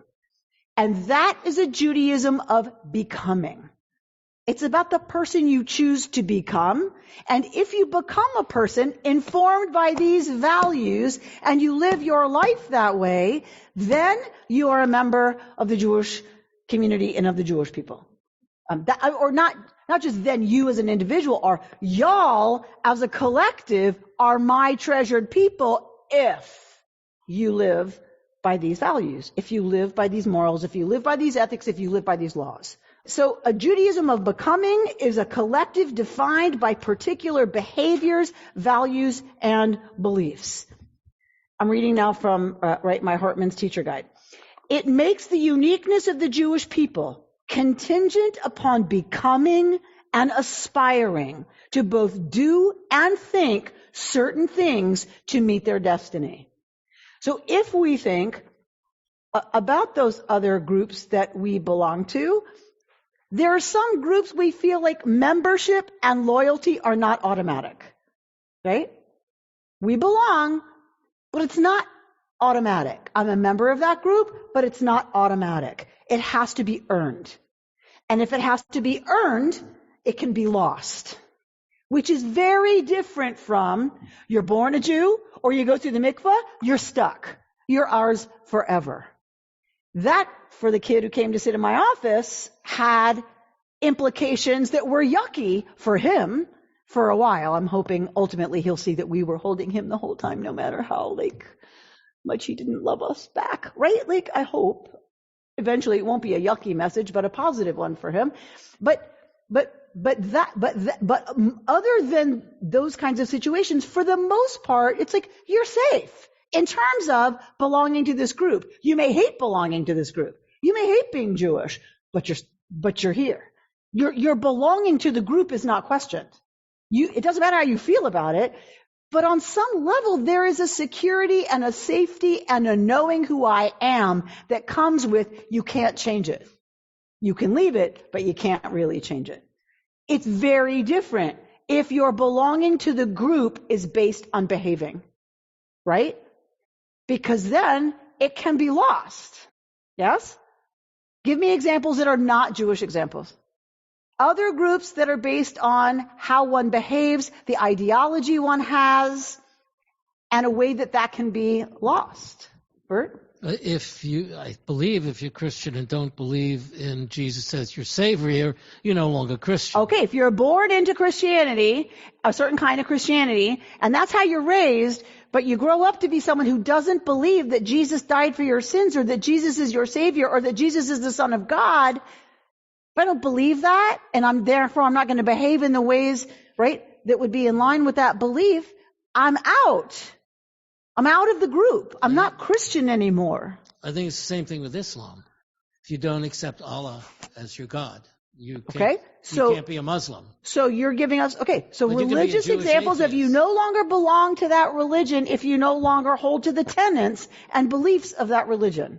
And that is a Judaism of becoming. It's about the person you choose to become. And if you become a person informed by these values and you live your life that way, then you are a member of the Jewish community and of the Jewish people. Or not just then you as an individual, or y'all as a collective are my treasured people if you live by these values, if you live by these morals, if you live by these ethics, if you live by these laws. So a Judaism of becoming is a collective defined by particular behaviors, values, and beliefs. I'm reading now from my Hartman's teacher guide. It makes the uniqueness of the Jewish people contingent upon becoming and aspiring to both do and think certain things to meet their destiny. So if we think about those other groups that we belong to, there are some groups we feel like membership and loyalty are not automatic, right? We belong, but it's not automatic. I'm a member of that group, but it's not automatic. It has to be earned. And if it has to be earned, it can be lost, which is very different from you're born a Jew or you go through the mikveh, you're stuck. You're ours forever. That, for the kid who came to sit in my office, had implications that were yucky for him for a while. I'm hoping ultimately he'll see that we were holding him the whole time, no matter how, much he didn't love us back, right? I hope eventually it won't be a yucky message, but a positive one for him. But other than those kinds of situations, for the most part, it's like you're safe. In terms of belonging to this group, you may hate belonging to this group. You may hate being Jewish, but you're here. Your belonging to the group is not questioned. It doesn't matter how you feel about it, but on some level there is a security and a safety and a knowing who I am that comes with you can't change it. You can leave it, but you can't really change it. It's very different if your belonging to the group is based on behaving, right? Because then it can be lost. Yes? Give me examples that are not Jewish examples. Other groups that are based on how one behaves, the ideology one has, and a way that can be lost. Bert? If you're Christian and don't believe in Jesus as your Savior, you're no longer Christian. Okay, if you're born into Christianity, a certain kind of Christianity, and that's how you're raised, but you grow up to be someone who doesn't believe that Jesus died for your sins, or that Jesus is your Savior, or that Jesus is the Son of God, if I don't believe that, and I'm not going to behave in the ways, right, that would be in line with that belief, I'm out. I'm out of the group. I'm not Christian anymore. I think it's the same thing with Islam. If you don't accept Allah as your God, you can't be a Muslim. So you're giving us, so religious examples atheist. of you no longer belong to that religion if you no longer hold to the tenets and beliefs of that religion.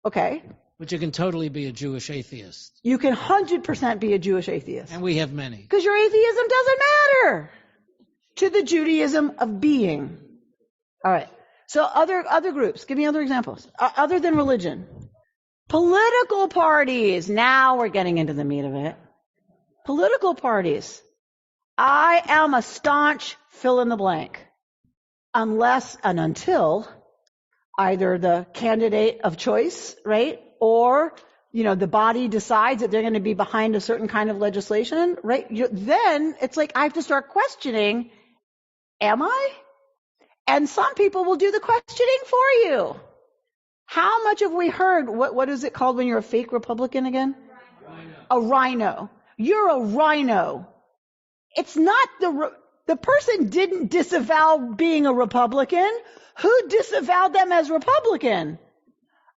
Okay. But you can totally be a Jewish atheist. You can 100% be a Jewish atheist. And we have many. Because your atheism doesn't matter to the Judaism of being. All right. So other groups, give me other examples, other than religion. Political parties. Now we're getting into the meat of it. Political parties. I am a staunch fill in the blank. Unless and until either the candidate of choice, right? Or, the body decides that they're going to be behind a certain kind of legislation, right? Then it's like I have to start questioning, am I? And some people will do the questioning for you. How much have we heard? What is it called when you're a fake Republican again? A rhino. You're a rhino. It's not the person didn't disavow being a Republican. Who disavowed them as Republican?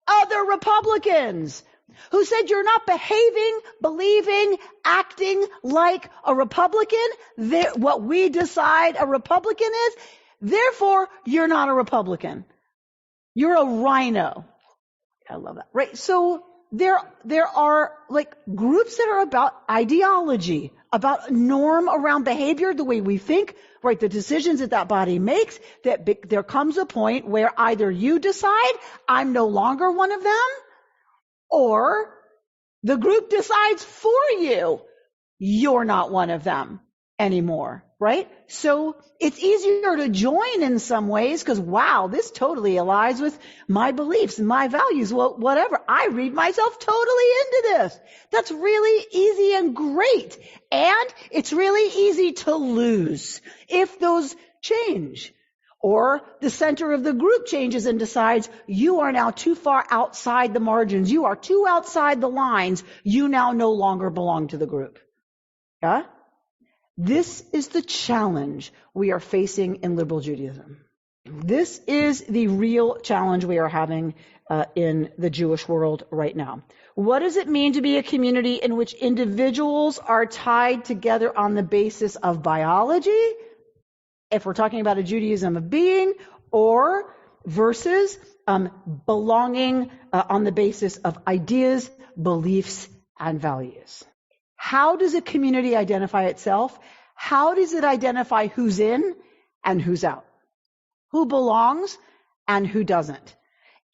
Other Republicans who said you're not behaving, believing, acting like a Republican. What we decide a Republican is, therefore, you're not a Republican. You're a rhino. I love that. Right? So there are like groups that are about ideology, about norm around behavior, the way we think, right? The decisions that body makes, that there comes a point where either you decide, I'm no longer one of them, or the group decides for you, you're not one of them anymore, right? So it's easier to join in some ways because, wow, this totally aligns with my beliefs and my values. Well, whatever. I read myself totally into this. That's really easy and great. And it's really easy to lose if those change. Or the center of the group changes and decides you are now too far outside the margins. You are too outside the lines. You now no longer belong to the group. Yeah? This is the challenge we are facing in liberal Judaism. This is the real challenge we are having in the Jewish world right now. What does it mean to be a community in which individuals are tied together on the basis of biology, if we're talking about a Judaism of being, or versus belonging on the basis of ideas, beliefs, and values? How does a community identify itself? How does it identify who's in and who's out? Who belongs and who doesn't?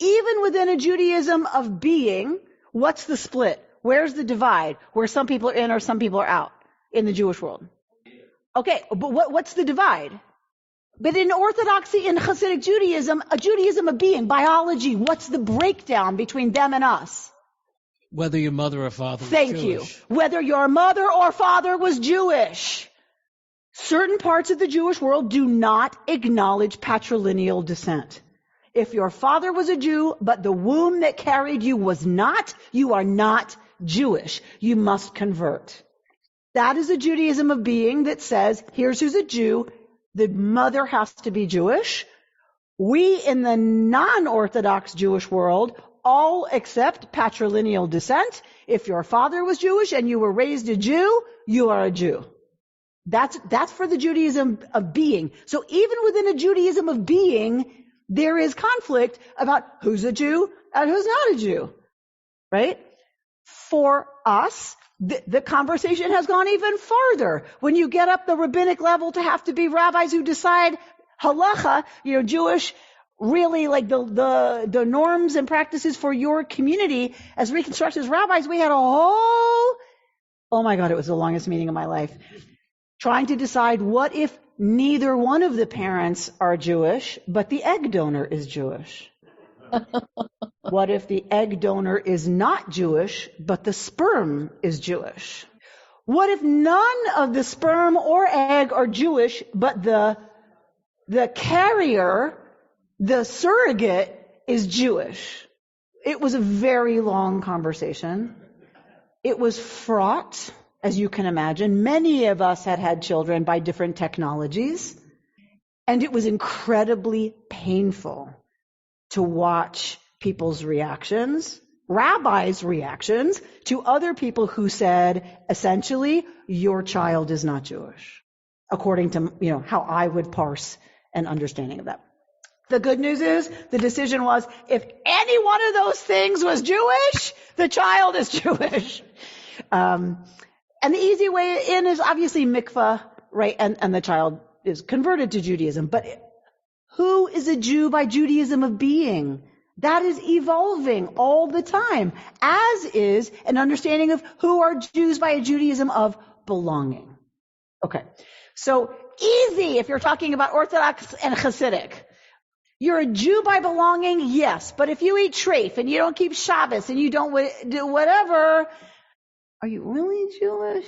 Even within a Judaism of being, what's the split? Where's the divide? Where some people are in or some people are out in the Jewish world? Okay, but what's the divide? But in Orthodoxy, in Hasidic Judaism, a Judaism of being, biology, what's the breakdown between them and us? Whether your mother or father was Thank Jewish. you. Whether your mother or father was Jewish. Certain parts of the Jewish world do not acknowledge patrilineal descent. If your father was a Jew, but the womb that carried you was not, you are not Jewish. You must convert. That is a Judaism of being that says, here's who's a Jew. The mother has to be Jewish. We in the non-Orthodox Jewish world all accept patrilineal descent. If your father was Jewish and you were raised a Jew, you are a Jew. That's for the Judaism of being. So even within a Judaism of being, there is conflict about who's a Jew and who's not a Jew, right? For us, the conversation has gone even farther. When you get up the rabbinic level to have to be rabbis who decide halacha, Jewish really like the norms and practices for your community. As Reconstructionist rabbis, we had a whole, oh my God, it was the longest meeting of my life, trying to decide what if neither one of the parents are Jewish, but the egg donor is Jewish? What if the egg donor is not Jewish, but the sperm is Jewish? What if none of the sperm or egg are Jewish, but the carrier, the surrogate, is Jewish? It was a very long conversation. It was fraught, as you can imagine. Many of us had children by different technologies, and it was incredibly painful to watch people's reactions, rabbis' reactions, to other people who said, essentially, your child is not Jewish, according to, how I would parse an understanding of that. The good news is, the decision was, if any one of those things was Jewish, the child is Jewish. And the easy way in is obviously mikvah, right? And the child is converted to Judaism. But who is a Jew by Judaism of being? That is evolving all the time, as is an understanding of who are Jews by a Judaism of belonging. Okay. So easy if you're talking about Orthodox and Hasidic. You're a Jew by belonging, yes. But if you eat treif and you don't keep Shabbos and you don't do whatever, are you really Jewish?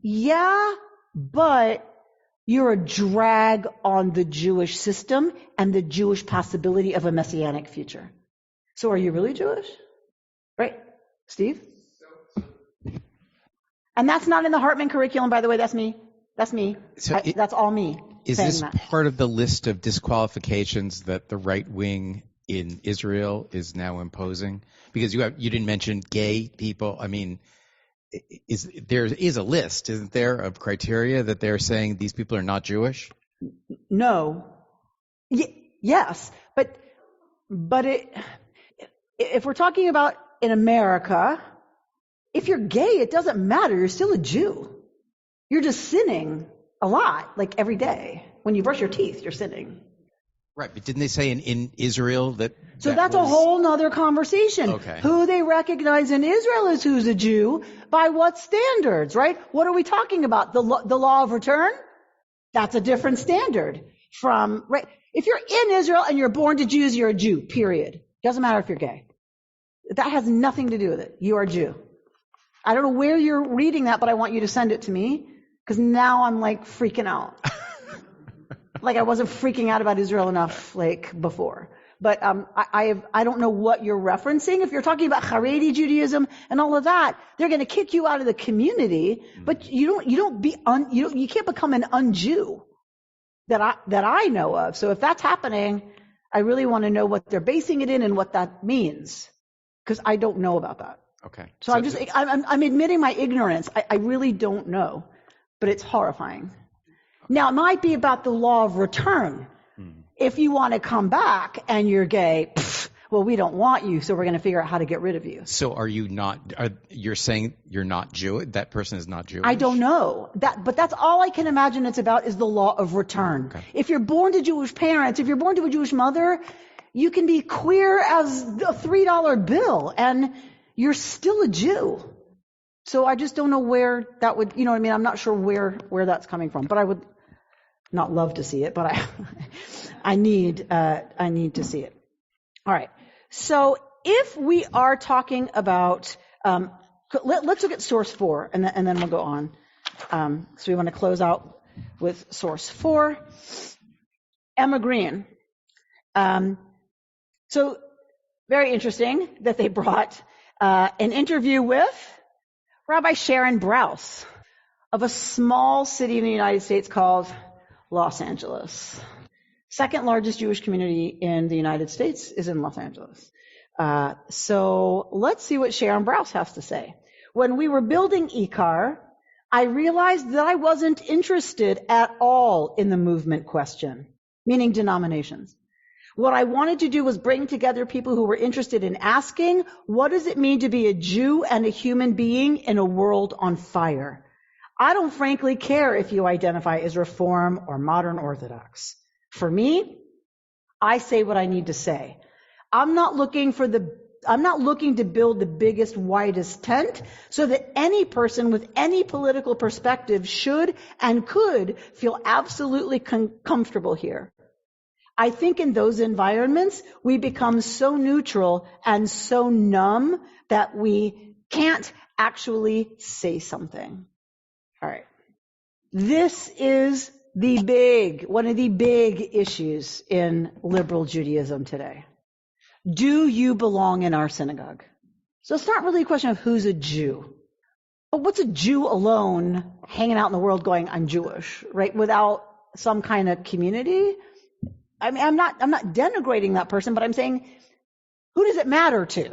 Yeah, but you're a drag on the Jewish system and the Jewish possibility of a messianic future. So are you really Jewish? Right? Steve? And that's not in the Hartman curriculum, by the way. That's me. That's me. So that's all me. Is this that. Part of the list of disqualifications that the right wing in Israel is now imposing? Because you didn't mention gay people. I mean, there is a list, isn't there, of criteria that they're saying these people are not Jewish? No. Yes, but if we're talking about in America, if you're gay, it doesn't matter. You're still a Jew. You're just sinning a lot, like every day. When you brush your teeth, you're sinning. Right, but didn't they say in Israel that... So that's a whole nother conversation. Okay. Who they recognize in Israel as who's a Jew, by what standards, right? What are we talking about? The law of return? That's a different standard from, right? If you're in Israel and you're born to Jews, you're a Jew, period. Doesn't matter if you're gay. That has nothing to do with it. You are a Jew. I don't know where you're reading that, but I want you to send it to me, because now I'm like freaking out. Like I wasn't freaking out about Israel enough like before. But I don't know what you're referencing. If you're talking about Haredi Judaism and all of that, they're going to kick you out of the community. But you can't become an un-Jew that I know of. So if that's happening, I really want to know what they're basing it in and what that means, because I don't know about that. Okay. So I'm admitting my ignorance. I really don't know, but it's horrifying. Now, it might be about the law of return. If you want to come back and you're gay, well, we don't want you, so we're going to figure out how to get rid of you. So are you not, you're saying you're not Jewish? That person is not Jewish? I don't know. But that's all I can imagine it's about is the law of return. Okay. If you're born to Jewish parents, if you're born to a Jewish mother, you can be queer as a $3 bill, and you're still a Jew. So I just don't know where that would, you know what I mean? I'm not sure where that's coming from, but I would not love to see it, but I need to see it. All right. So if we are talking about, let's look at source 4 and then we'll go on. So we want to close out with source 4. Emma Green. So very interesting that they brought an interview with Rabbi Sharon Brous of a small city in the United States called Los Angeles. Second largest Jewish community in the United States is in Los Angeles. So let's see what Sharon Brous has to say. When we were building ICAR, I realized that I wasn't interested at all in the movement question, meaning denominations. What I wanted to do was bring together people who were interested in asking, what does it mean to be a Jew and a human being in a world on fire? I don't frankly care if you identify as Reform or Modern Orthodox. For me, I say what I need to say. I'm not looking to build the biggest, widest tent so that any person with any political perspective should and could feel absolutely comfortable here. I think in those environments, we become so neutral and so numb that we can't actually say something. All right. This is one of the big issues in liberal Judaism today. Do you belong in our synagogue? So it's not really a question of who's a Jew. But what's a Jew alone hanging out in the world going, I'm Jewish, right? Without some kind of community? I mean, I'm not denigrating that person, but I'm saying, who does it matter to?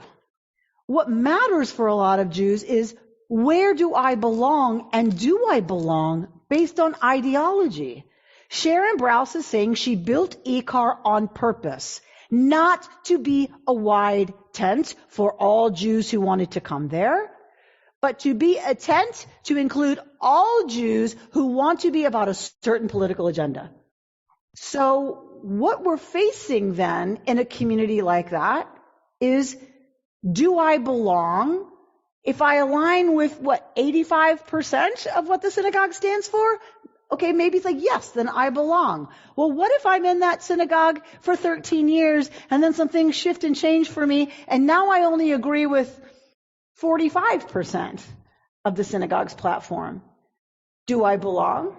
What matters for a lot of Jews is, where do I belong, and do I belong based on ideology? Sharon Brous is saying she built Ikar on purpose, not to be a wide tent for all Jews who wanted to come there, but to be a tent to include all Jews who want to be about a certain political agenda. So what we're facing then in a community like that is, do I belong? If I align with 85% of what the synagogue stands for, okay, maybe it's like, yes, then I belong. Well, what if I'm in that synagogue for 13 years and then some things shift and change for me and now I only agree with 45% of the synagogue's platform? Do I belong?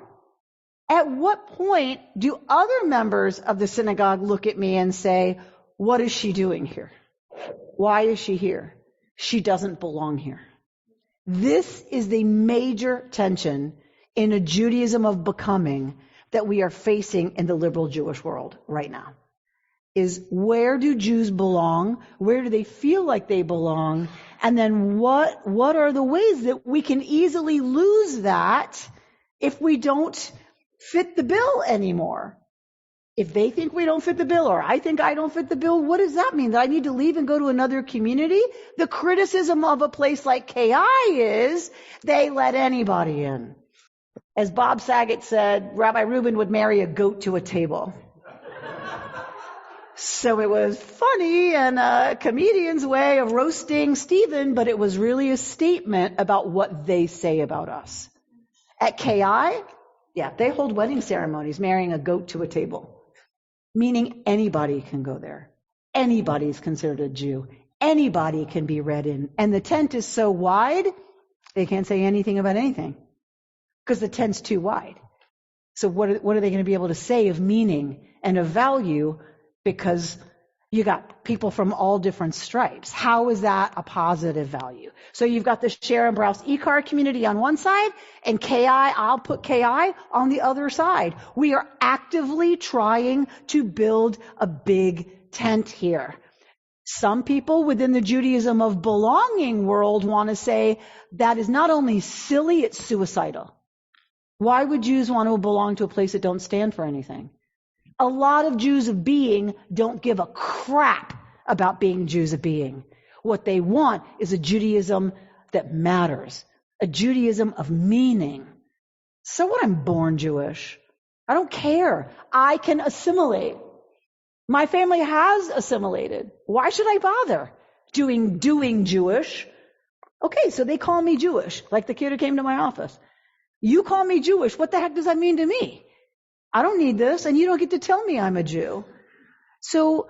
At what point do other members of the synagogue look at me and say, what is she doing here? Why is she here? She doesn't belong here. This is the major tension in a Judaism of becoming that we are facing in the liberal Jewish world right now. Is, where do Jews belong? Where do they feel like they belong? And then what are the ways that we can easily lose that if we don't fit the bill anymore? If they think we don't fit the bill, or I think I don't fit the bill, what does that mean? That I need to leave and go to another community? The criticism of a place like KI is they let anybody in. As Bob Saget said, Rabbi Rubin would marry a goat to a table. So it was funny and a comedian's way of roasting Stephen, but it was really a statement about what they say about us. At KI, yeah, they hold wedding ceremonies, marrying a goat to a table. Meaning anybody can go there. Anybody is considered a Jew. Anybody can be read in. And the tent is so wide, they can't say anything about anything. Because the tent's too wide. So what are they going to be able to say of meaning and of value? Because you got people from all different stripes. How is that a positive value? So you've got the Sharon Brous Ikar community on one side, and KI, I'll put KI on the other side. We are actively trying to build a big tent here. Some people within the Judaism of belonging world want to say that is not only silly, it's suicidal. Why would Jews want to belong to a place that don't stand for anything? A lot of Jews of being don't give a crap about being Jews of being. What they want is a Judaism that matters, a Judaism of meaning. So what, I'm born Jewish? I don't care. I can assimilate. My family has assimilated. Why should I bother doing Jewish? Okay, so they call me Jewish, like the kid who came to my office. You call me Jewish. What the heck does that mean to me? I don't need this, and you don't get to tell me I'm a Jew. So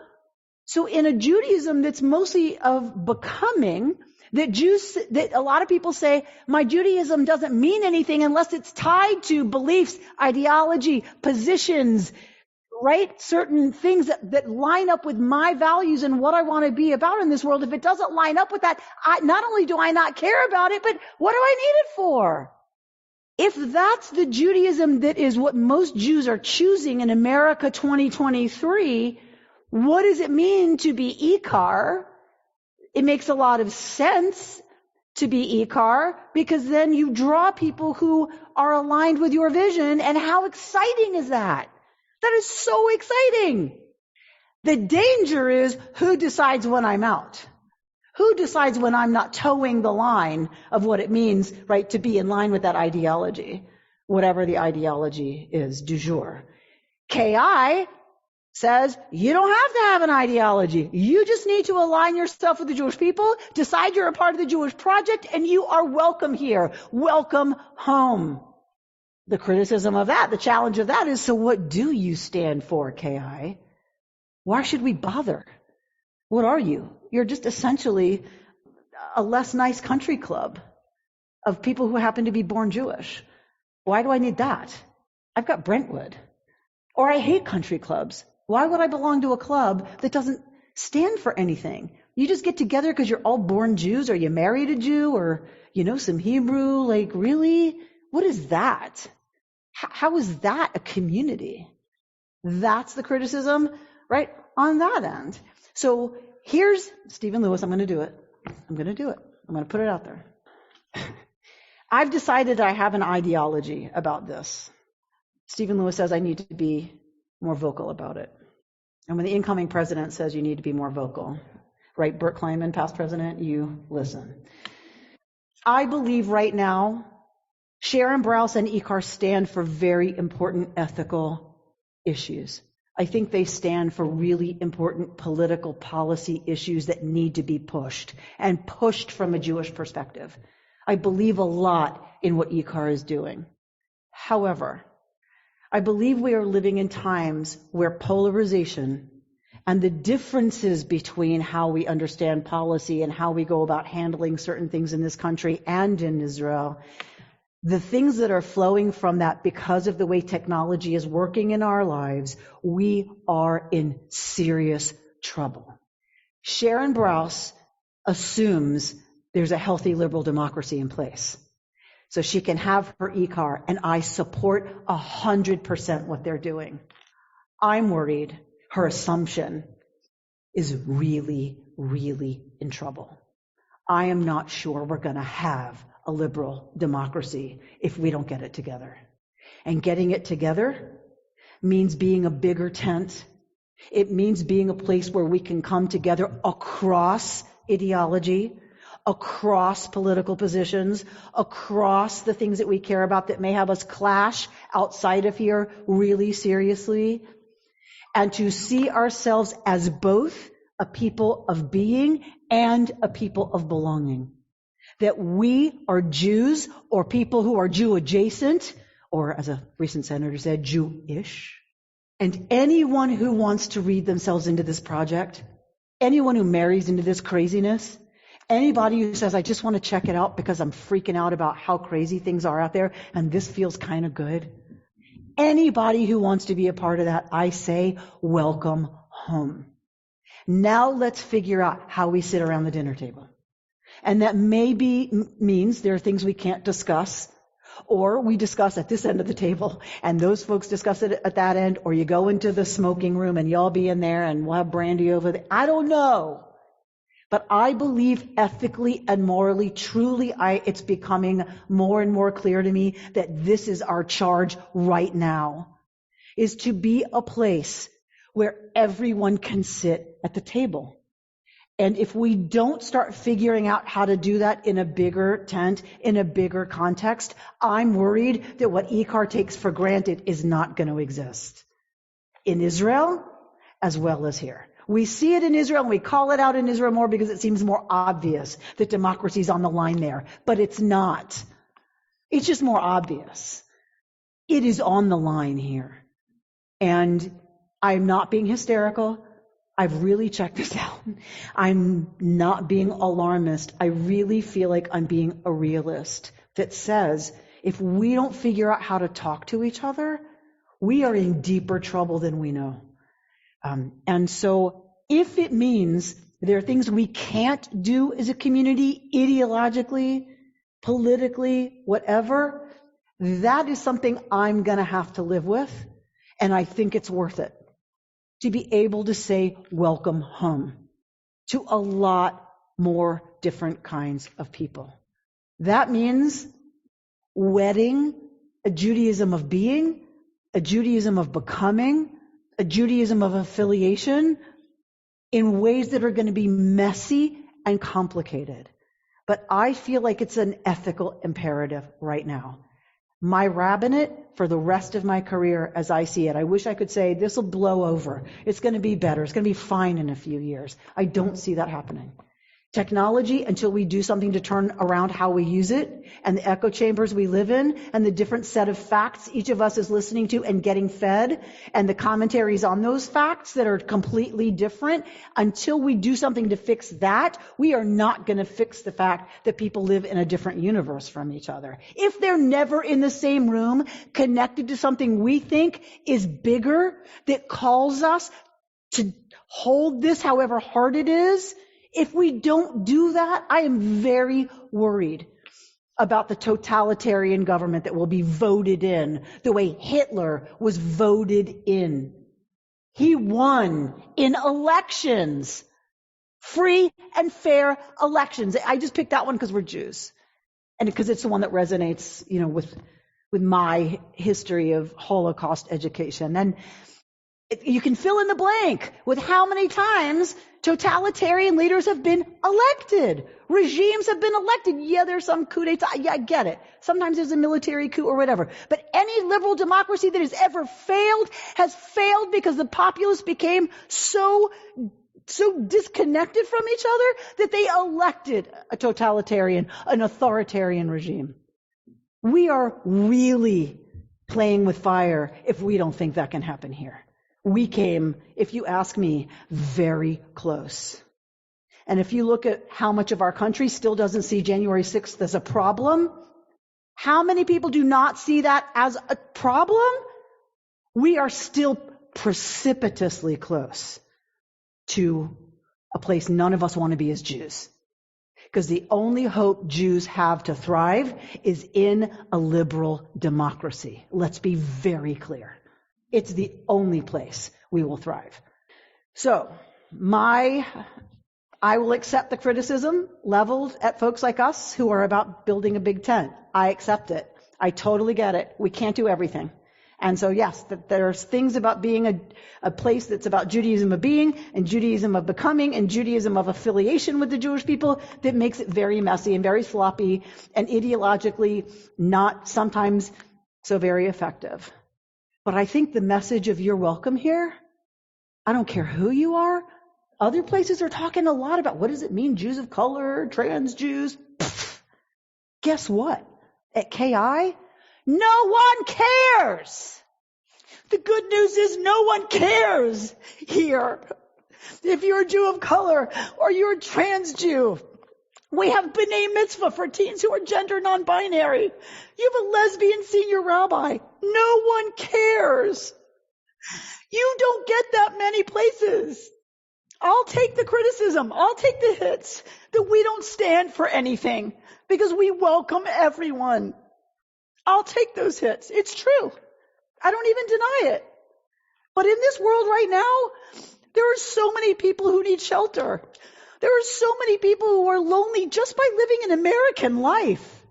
in a Judaism that's mostly of becoming, that a lot of people say, my Judaism doesn't mean anything unless it's tied to beliefs, ideology, positions, right? Certain things that line up with my values and what I want to be about in this world. If it doesn't line up with that, not only do I not care about it, but what do I need it for? If that's the Judaism that is what most Jews are choosing in America 2023, what does it mean to be Ikar? It makes a lot of sense to be Ikar, because then you draw people who are aligned with your vision. And how exciting is that? That is so exciting. The danger is, who decides when I'm out? Who decides when I'm not towing the line of what it means, right, to be in line with that ideology, whatever the ideology is du jour? KI, says you don't have to have an ideology. You just need to align yourself with the Jewish people, decide you're a part of the Jewish project, and you are welcome here. Welcome home. The criticism of that, the challenge of that is, so what do you stand for, KI? Why should we bother? What are you? You're just essentially a less nice country club of people who happen to be born Jewish. Why do I need that? I've got Brentwood. Or I hate country clubs. Why would I belong to a club that doesn't stand for anything? You just get together because you're all born Jews, or you married a Jew, or you know some Hebrew. Like, really? What is that? How is that a community? That's the criticism, right, on that end. So here's Stephen Lewis. I'm going to do it. I'm going to put it out there. I've decided I have an ideology about this. Stephen Lewis says I need to be more vocal about it. And when the incoming president says you need to be more vocal, right, Burt Kleinman, past president, you listen. I believe right now Sharon Brous and Ikar stand for very important ethical issues. I think they stand for really important political policy issues that need to be pushed, and pushed from a Jewish perspective. I believe a lot in what Ikar is doing. However, I believe we are living in times where polarization and the differences between how we understand policy and how we go about handling certain things in this country and in Israel, the things that are flowing from that because of the way technology is working in our lives, we are in serious trouble. Sharon Brous assumes there's a healthy liberal democracy in place. So she can have her Ikar, and I support 100% what they're doing. I'm worried her assumption is really, really in trouble. I am not sure we're going to have a liberal democracy if we don't get it together. And getting it together means being a bigger tent. It means being a place where we can come together across ideology, across political positions, across the things that we care about that may have us clash outside of here really seriously, and to see ourselves as both a people of being and a people of belonging. That we are Jews, or people who are Jew adjacent, or as a recent senator said, Jewish. And anyone who wants to read themselves into this project, anyone who marries into this craziness, anybody who says, I just want to check it out because I'm freaking out about how crazy things are out there and this feels kind of good. Anybody who wants to be a part of that, I say, welcome home. Now let's figure out how we sit around the dinner table. And that maybe means there are things we can't discuss, or we discuss at this end of the table and those folks discuss it at that end, or you go into the smoking room and y'all be in there and we'll have brandy over there. I don't know. But I believe ethically and morally, truly, it's becoming more and more clear to me that this is our charge right now, is to be a place where everyone can sit at the table. And if we don't start figuring out how to do that in a bigger tent, in a bigger context, I'm worried that what Ikar takes for granted is not going to exist in Israel as well as here. We see it in Israel, and we call it out in Israel more because it seems more obvious that democracy is on the line there. But it's not. It's just more obvious. It is on the line here. And I'm not being hysterical. I've really checked this out. I'm not being alarmist. I really feel like I'm being a realist that says if we don't figure out how to talk to each other, we are in deeper trouble than we know. And so if it means there are things we can't do as a community, ideologically, politically, whatever, that is something I'm going to have to live with. And I think it's worth it to be able to say welcome home to a lot more different kinds of people. That means wedding a Judaism of being, a Judaism of becoming, a Judaism of affiliation in ways that are going to be messy and complicated. But I feel like it's an ethical imperative right now. my rabbinate for the rest of my career as I see it. I wish I could say this will blow over. It's going to be better. It's going to be fine in a few years. I don't see that happening. Technology, until we do something to turn around how we use it, and the echo chambers we live in, and the different set of facts each of us is listening to and getting fed, and the commentaries on those facts that are completely different, until we do something to fix that, we are not going to fix the fact that people live in a different universe from each other. If they're never in the same room, connected to something we think is bigger, that calls us to hold this however hard it is, if we don't do that, I am very worried about the totalitarian government that will be voted in the way Hitler was voted in. He won in elections, free and fair elections. I just picked that one because we're Jews and because it's the one that resonates, with my history of Holocaust education. And you can fill in the blank with how many times totalitarian leaders have been elected. Regimes have been elected. Yeah, there's some coup d'etat. Yeah, I get it. Sometimes there's a military coup or whatever. But any liberal democracy that has ever failed has failed because the populace became so disconnected from each other that they elected a totalitarian, an authoritarian regime. We are really playing with fire if we don't think that can happen here. We came, if you ask me, very close. And if you look at how much of our country still doesn't see January 6th as a problem, how many people do not see that as a problem? We are still precipitously close to a place none of us want to be as Jews. Because the only hope Jews have to thrive is in a liberal democracy. Let's be very clear. It's the only place we will thrive. So, I will accept the criticism leveled at folks like us who are about building a big tent. I accept it. I totally get it. We can't do everything. And so, yes, there's things about being a place that's about Judaism of being and Judaism of becoming and Judaism of affiliation with the Jewish people that makes it very messy and very sloppy and ideologically not sometimes so very effective. But I think the message of you're welcome here, I don't care who you are. Other places are talking a lot about what does it mean, Jews of color, trans Jews. Guess what? At KI, no one cares. The good news is no one cares here. If you're a Jew of color or you're a trans Jew, we have B'nai Mitzvah for teens who are gender non-binary. You have a lesbian senior rabbi. No one cares. You don't get that many places. I'll take the criticism. I'll take the hits that we don't stand for anything because we welcome everyone. I'll take those hits. It's true. I don't even deny it. But in this world right now, there are so many people who need shelter. There are so many people who are lonely just by living an American life.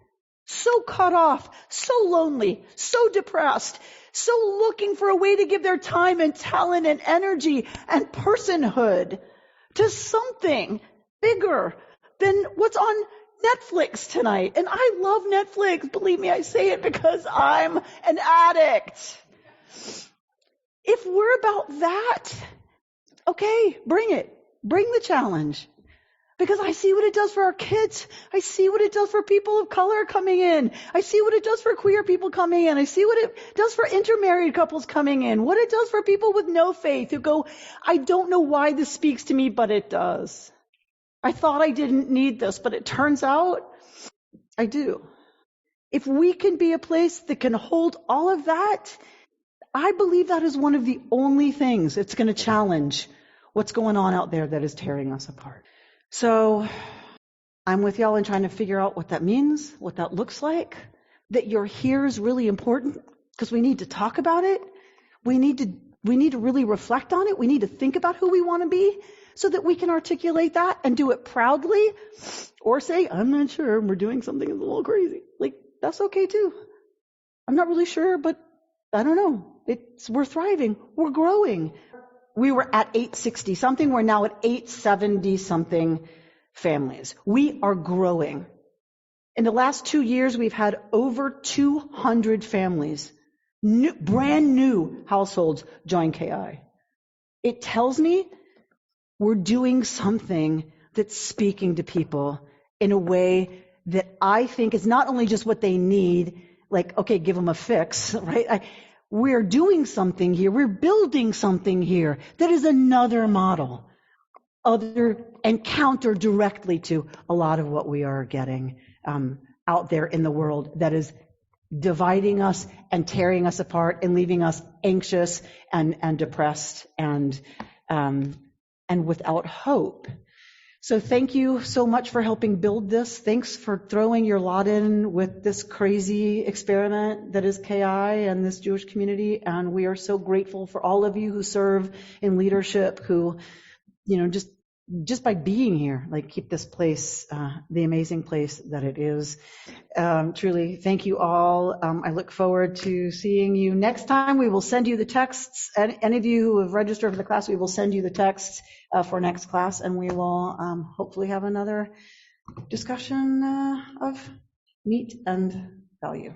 So cut off, so lonely, so depressed, so looking for a way to give their time and talent and energy and personhood to something bigger than what's on Netflix tonight. And I love Netflix. Believe me, I say it because I'm an addict. If we're about that, okay, bring it. Bring the challenge. Because I see what it does for our kids. I see what it does for people of color coming in. I see what it does for queer people coming in. I see what it does for intermarried couples coming in. What it does for people with no faith who go, I don't know why this speaks to me, but it does. I thought I didn't need this, but it turns out I do. If we can be a place that can hold all of that, I believe that is one of the only things that's going to challenge what's going on out there that is tearing us apart. So I'm with y'all in trying to figure out what that means, what that looks like. That you're here is really important because we need to talk about it. We need to really reflect on it. We need to think about who we want to be so that we can articulate that and do it proudly or say, I'm not sure, we're doing something that's a little crazy. Like, that's okay too. I'm not really sure, but I don't know. We're thriving. We're growing. We were at 860 something. We're now at 870 something families. We are growing. In the last 2 years, we've had over 200 families, brand new households join KI. It tells me we're doing something that's speaking to people in a way that I think is not only just what they need, like, okay, give them a fix, right? We're doing something here. We're building something here that is another model, and counter directly to a lot of what we are getting out there in the world that is dividing us and tearing us apart and leaving us anxious and depressed and without hope. So thank you so much for helping build this. Thanks for throwing your lot in with this crazy experiment that is KI and this Jewish community. And we are so grateful for all of you who serve in leadership, who, just by being here, like, keep this place, the amazing place that it is. Truly, thank you all. I look forward to seeing you next time. We will send you the texts. Any of you who have registered for the class, we will send you the texts for next class, and we will hopefully have another discussion of meat and value.